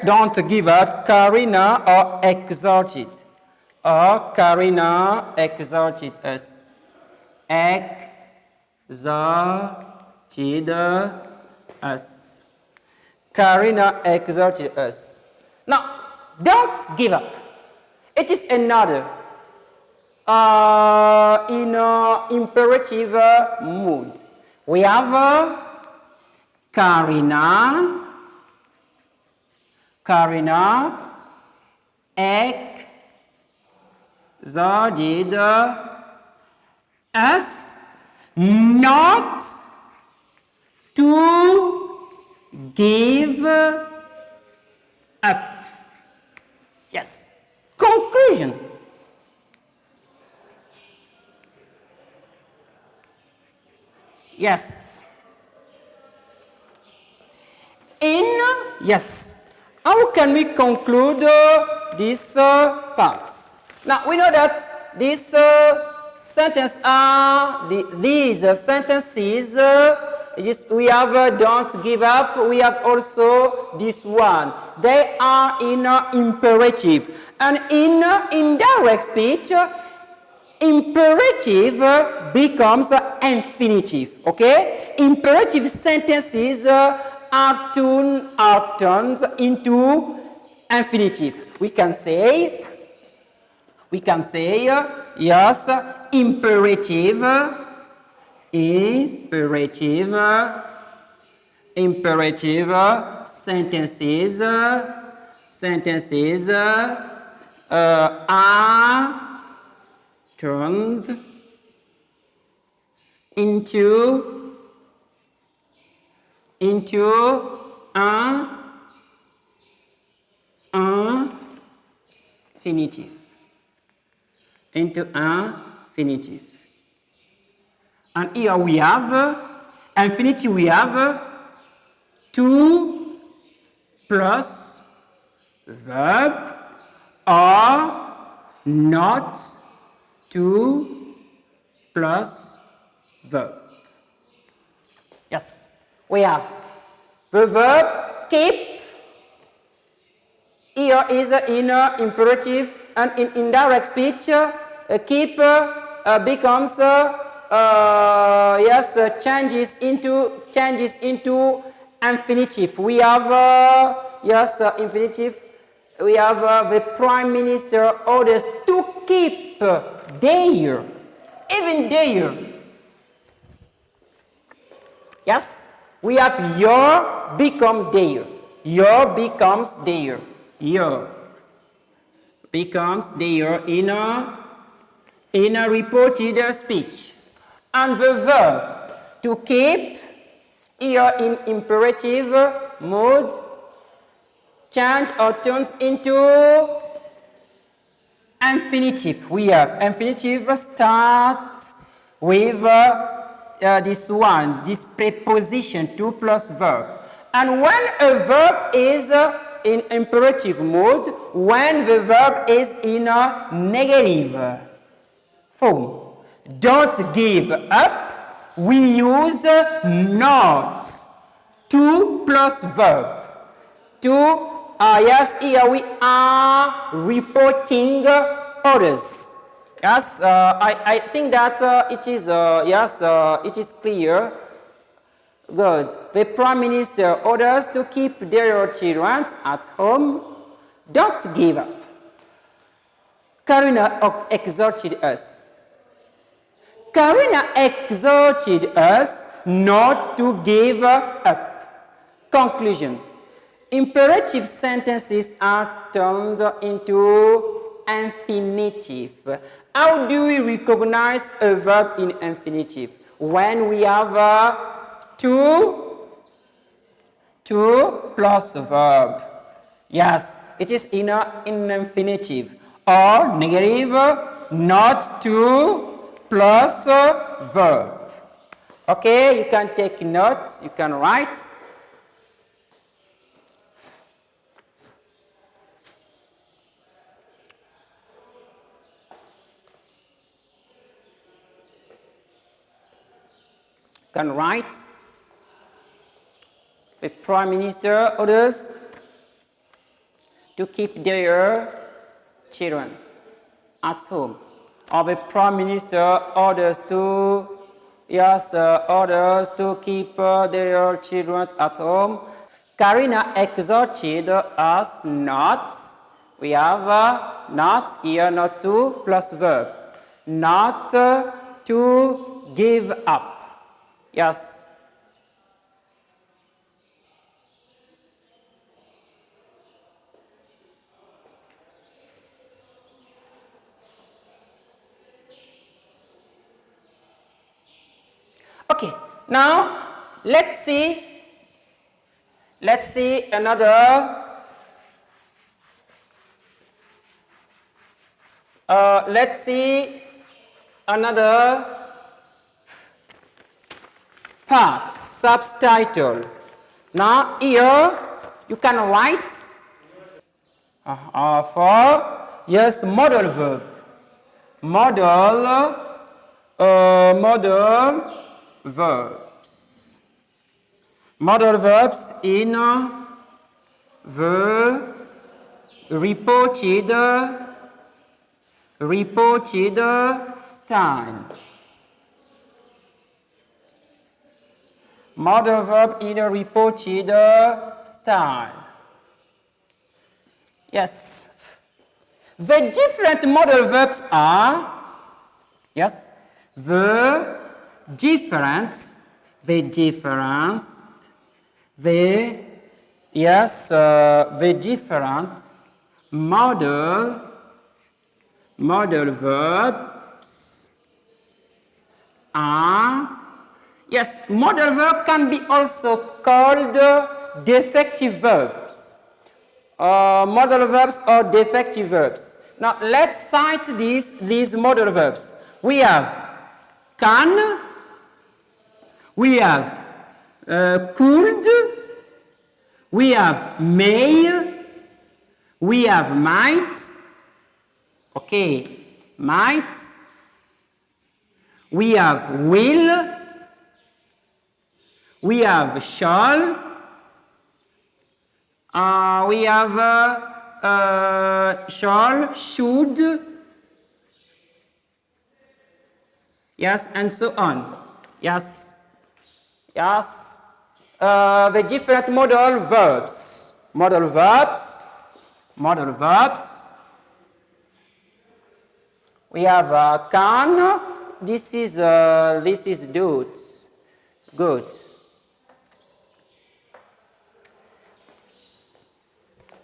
don't give up. Karina or exhorted. Or Karina exhorted us. Exhorted us. Karina exhorted us. Now, don't give up. It is another in an imperative mood. We have Karina exhorted us not to give up. Yes. Conclusion. Yes. Yes. How can we conclude these parts? Now we know that these sentences are these sentences. We have don't give up. We have also this one. They are in imperative, and in indirect speech, imperative becomes infinitive. Okay, imperative sentences are turned into infinitive. We can say yes, imperative imperative sentences are turned into infinitive. And here we have infinitive. We have to plus verb or not to plus verb. Yes, we have the verb keep. Here is in imperative, and in indirect speech, keep becomes changes into infinitive. We have infinitive. We have the Prime Minister orders to keep there, even there. Yes, we have your become there. Your becomes there. Your becomes there in a reported speech. And the verb to keep here in imperative mode change or turns into infinitive. We have infinitive start with this preposition to plus verb. And when a verb is in imperative mode, when the verb is in a negative form, don't give up, we use not to plus verb. To, yes, here we are reporting orders. Yes, I think that it is, it is clear. Good. The Prime Minister orders to keep their children at home. Don't give up. Karina exhorted us. Karina exhorted us not to give up. Conclusion. Imperative sentences are turned into infinitive. How do we recognize a verb in infinitive? When we have to plus a verb. Yes, it is in infinitive. Or negative, not to plus verb. Okay, you can take notes, you can write. Can write. The Prime Minister orders to keep their children at home. Or the Prime Minister orders to keep their children at home. Karina exhorted us not. We have not here, not to plus verb. Not to give up. Yes. Okay, now let's see another part, subtitle. Now here you can write for yes model verb. Model verbs. Model verbs in the reported style. Model verb in a reported style. Yes. The different model verbs are, yes, the different, the different, the different modal verbs are, yes, modal verb can be also called defective verbs. Modal verbs or defective verbs. Now let's cite these modal verbs. We have can, we have could, we have may, we have might, okay, might, we have will, we have shall, we have shall, should, yes, and so on. Yes, yes. The different modal verbs. Modal verbs. Modal verbs. We have can. This is good. Good.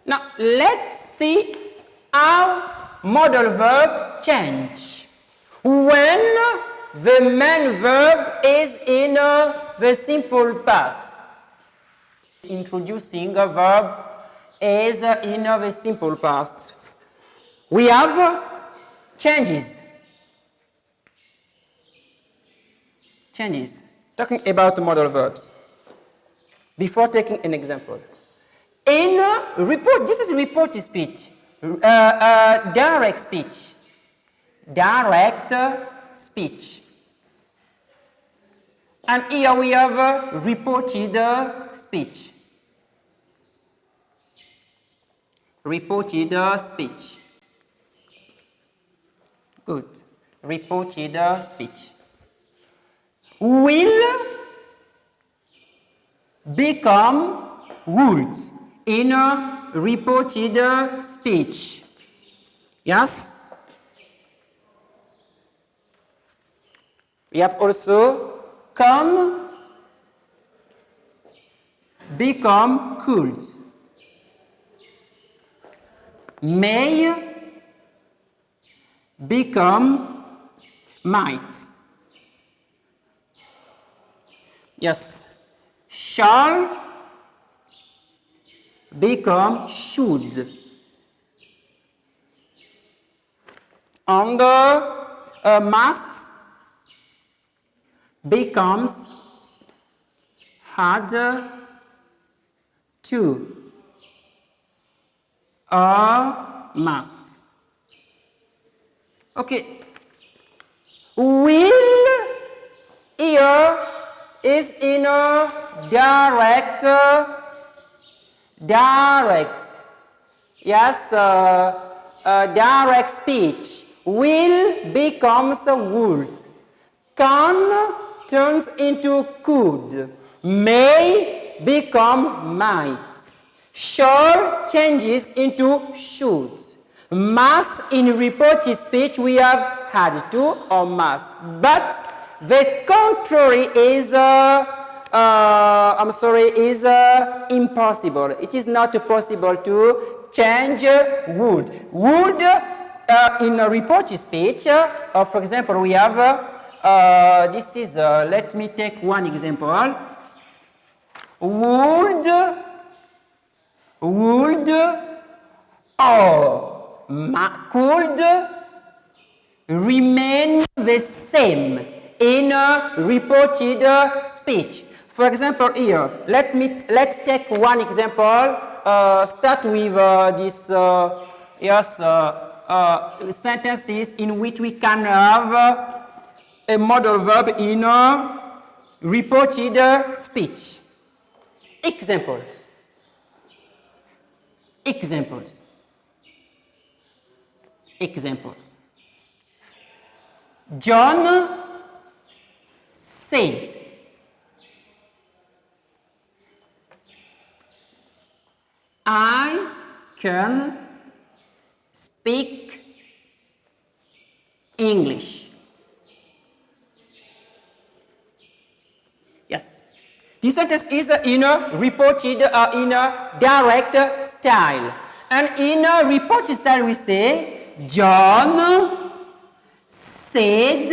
Now let's see how modal verb change when the main verb is in the simple past. Introducing a verb is in the simple past. We have changes. Changes. Talking about modal verbs. Before taking an example. In report, this is reported speech. Direct speech. Direct speech. And here we have reported speech. Reported speech. Good. Reported speech. Will become would in a reported speech. Yes? We have also can become could. May become might. Yes. Shall become should. And must becomes had to or must. Okay. Will here is in a direct, yes, direct speech. Will becomes would. Can turns into could. May become might. Shall changes into should. Must in reported speech we have had to or must. But the contrary is impossible. It is not possible to change would. Would in a reported speech, for example, we have this is let me take one example. Would or could remain the same in a reported speech. For example, here, let's take one example. Start with this sentences in which we can have a modal verb in a reported speech. Examples. Examples. Examples. John said, I can speak English. Yes. This sentence is in a reported in a direct style. And in a reported style we say, John said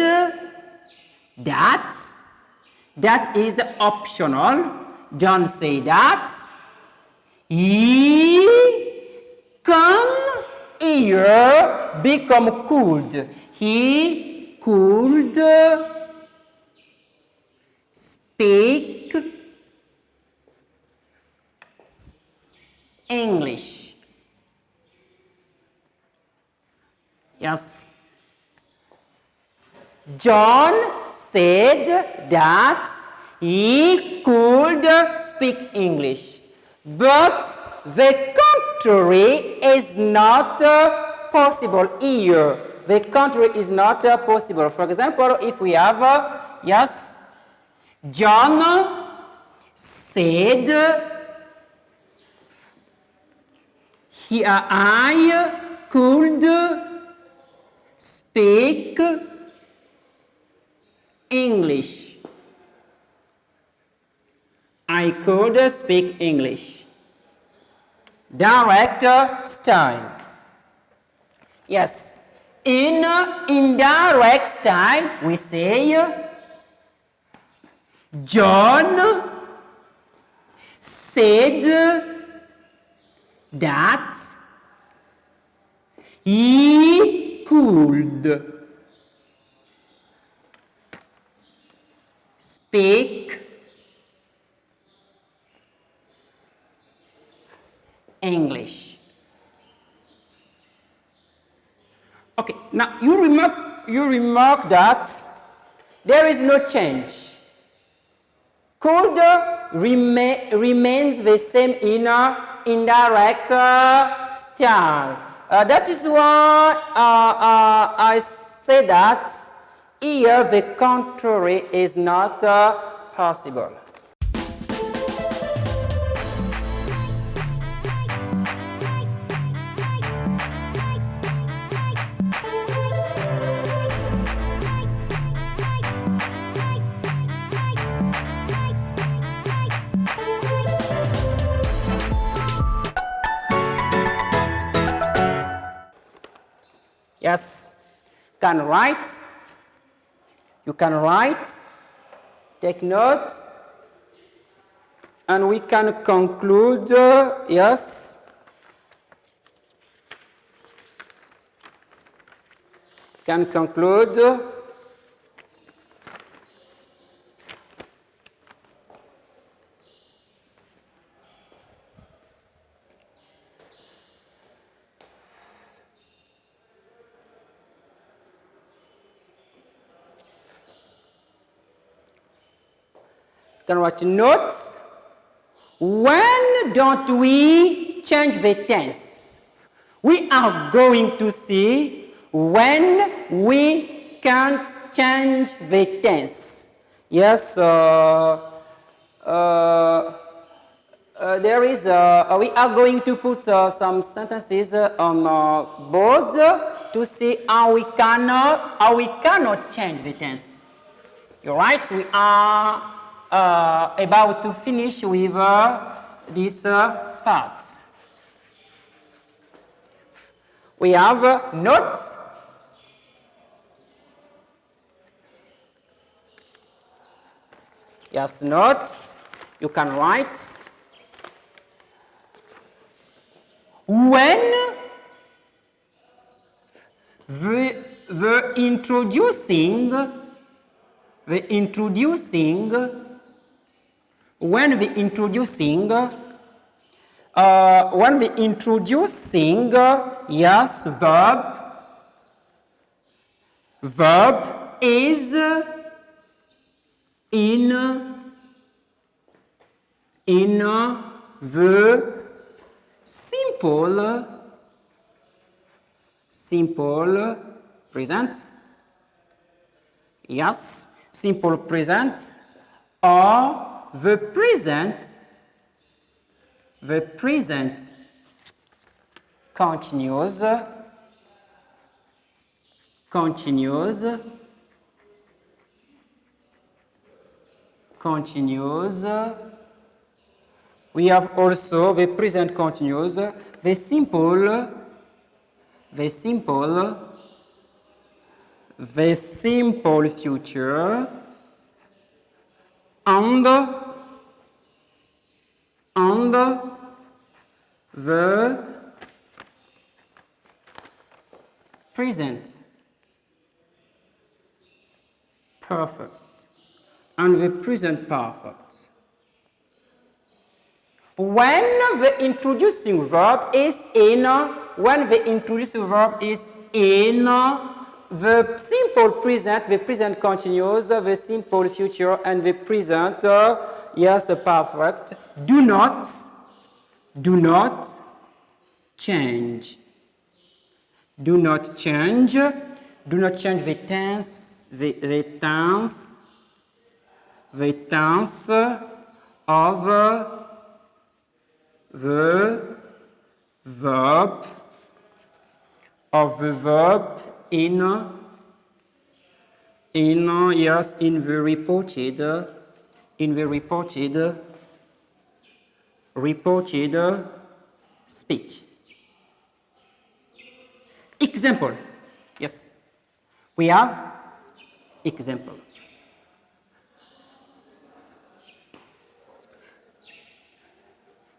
that. That is optional. John said that. He come here become could. He could speak English. Yes. John said that he could speak English, but the contrary is not possible here. The contrary is not possible. For example, if we have, yes, John said, I could speak English. I could speak English. Direct style. Yes. In indirect style, we say John said that he could speak English. Okay, now you remark that there is no change. Could remains the same in indirect style. That is why I say that here the contrary is not possible. Yes, you can write, take notes, and we can conclude, yes. Can conclude. Can write notes. When don't we change the tense? We are going to see when we can't change the tense. Yes, there is, we are going to put some sentences on board to see how we cannot change the tense. You're right, we are about to finish with this part. We have notes. Yes, notes. You can write. When the introducing, yes, verb is in the simple present. Yes, simple present or the present continuous continuous. We have also the present continuous, the simple future, and the present perfect and the present perfect. When the introducing verb is in, the simple present, the present continuous, the simple future, and the present, perfect, do not change. Do not change the tense, the tense of the verb in the reported speech. Example. Yes, we have example.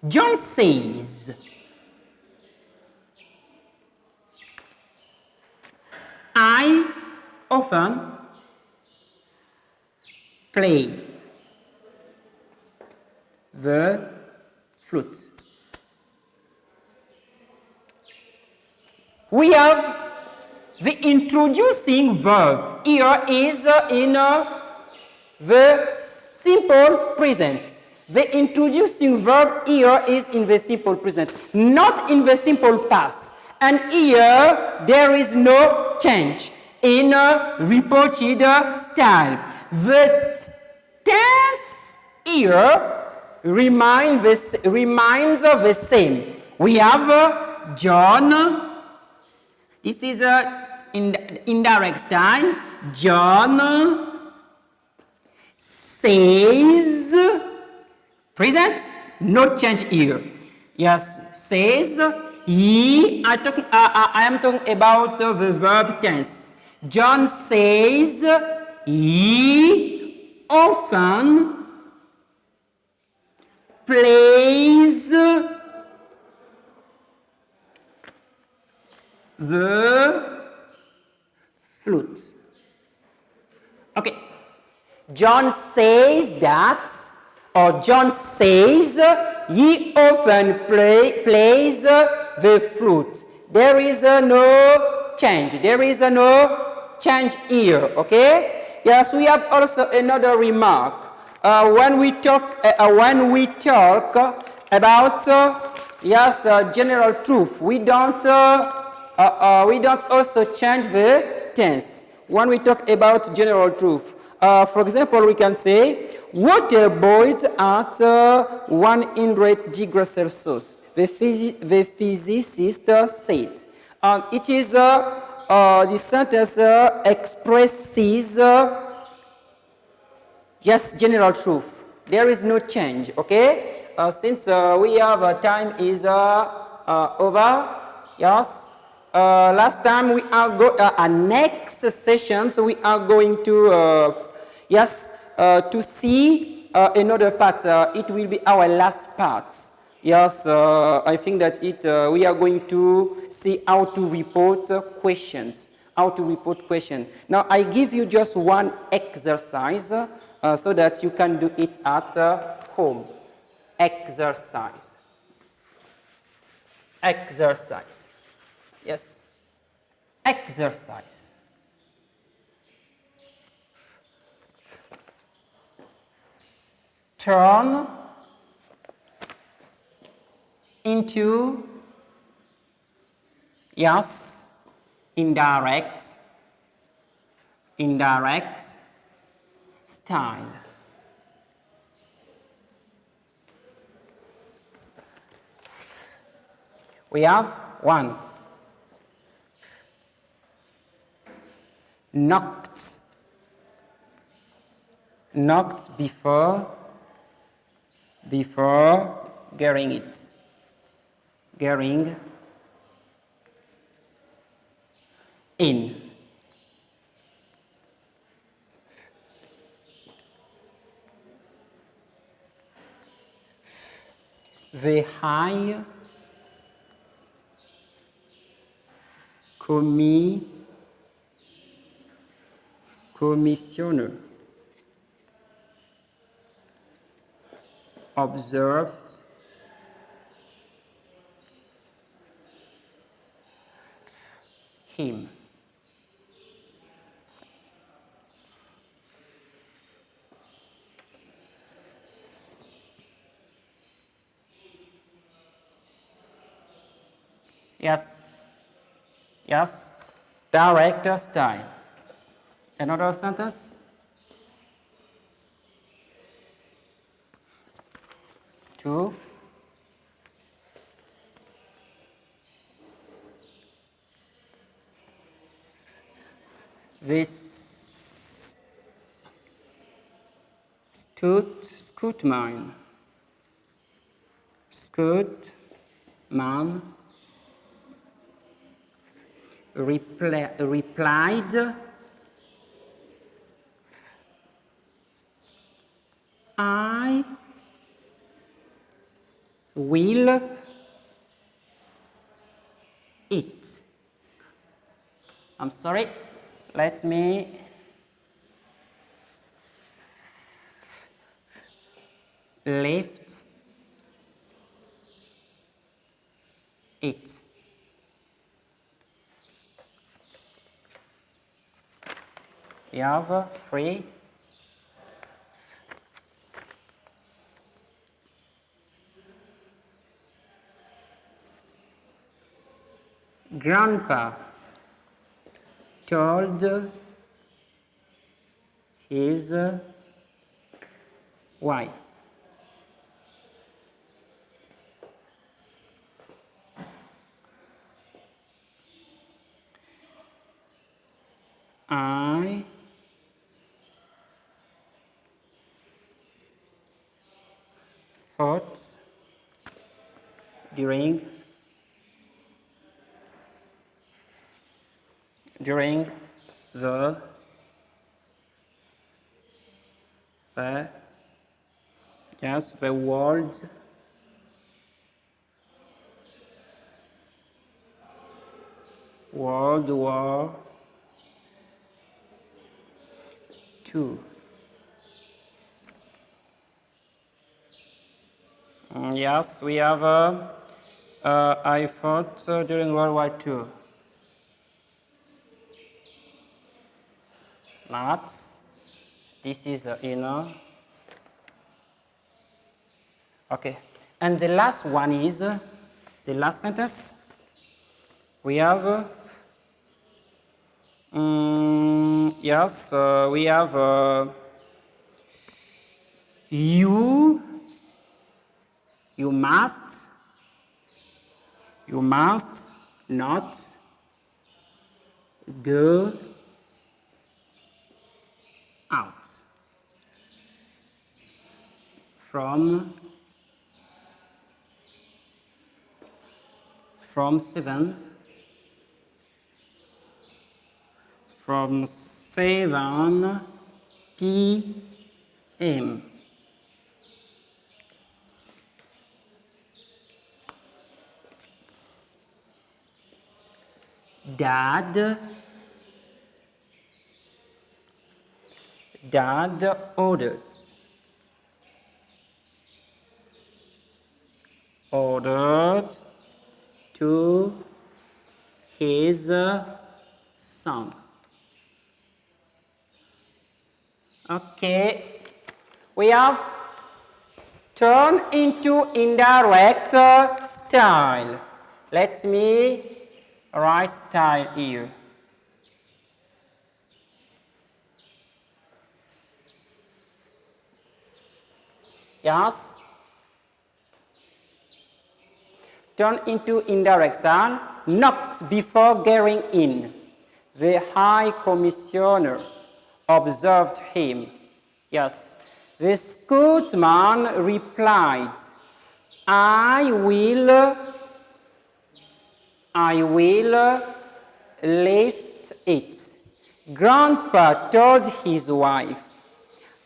John says, I often play the flute. We have the introducing verb here is in the simple present. The introducing verb here is in the simple present, not in the simple past. And here there is no change in reported style. The tense here remains the same. We have John. This is in indirect style. John says, present, no change here. Yes, says, he, I am talking about the verb tense. John says, he often plays the flute. Okay. John says that, or John says he often plays the flute. There is no change. There is no change here. Okay. Yes, we have also another remark. When we talk about general truth, we don't also change the tense. When we talk about general truth, for example, we can say water boils at 100 degrees Celsius. The physicist said. It is the sentence expresses general truth. There is no change. Okay. Since we have time is over. Yes. Last time we are next session, so we are going to to see another part. It will be our last part. Yes, I think that we are going to see how to report questions. Now I give you just one exercise so that you can do it at home. Exercise. Yes. Exercise. Turn into indirect style. We have one. Knocked. knocked before getting it. Getting in. The High Commissioner observed him. Yes. Yes. Director style. Another sentence. 2. This Scootman replied, I will eat. I'm sorry, let me lift it. You have 3. Grandpa told his wife. I thought during the World War II. Yes, we have I fought during World War II. Nuts. This is inner. Okay. And the last one is the last sentence. We have we have you must not go out from 7 p.m. Dad ordered to his son. Okay, we have turned into indirect style. Let me write style here. Yes. Turn into indirect style, knocked before getting in. The High Commissioner observed him. Yes. The scoutman replied, I will lift it. Grandpa told his wife,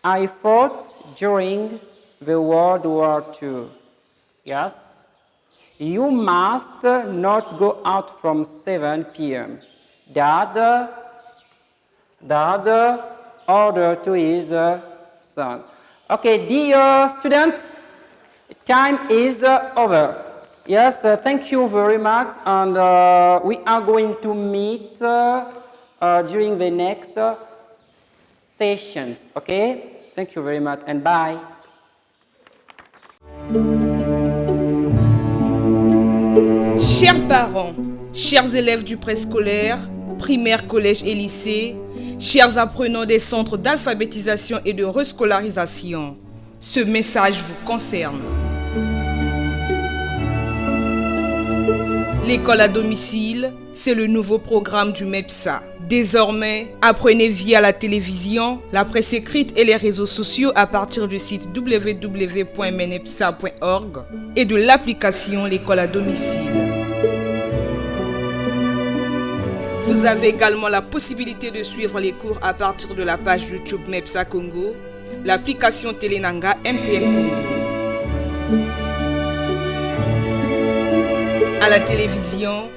I fought during the World War II. Yes. You must not go out from 7 p.m. Dad ordered to his son. Okay, dear students, time is over. Yes, thank you very much, and we are going to meet during the next sessions. Okay, thank you very much, and bye. Chers parents, chers élèves du préscolaire, primaire, collège et lycée, chers apprenants des centres d'alphabétisation et de rescolarisation, ce message vous concerne. L'école à domicile, c'est le nouveau programme du MEPSA. Désormais, apprenez via la télévision, la presse écrite et les réseaux sociaux à partir du site www.menepsa.org et de l'application L'école à domicile. Vous avez également la possibilité de suivre les cours à partir de la page YouTube MEPSA Congo, l'application Télénanga MTN Congo. À la télévision,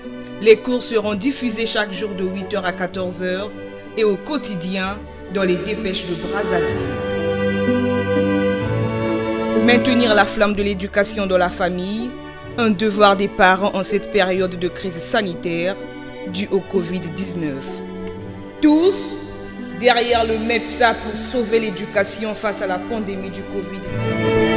les cours seront diffusés chaque jour de 8h à 14h et au quotidien dans les dépêches de Brazzaville. Maintenir la flamme de l'éducation dans la famille, un devoir des parents en cette période de crise sanitaire due au Covid-19. Tous derrière le MEPSA pour sauver l'éducation face à la pandémie du Covid-19.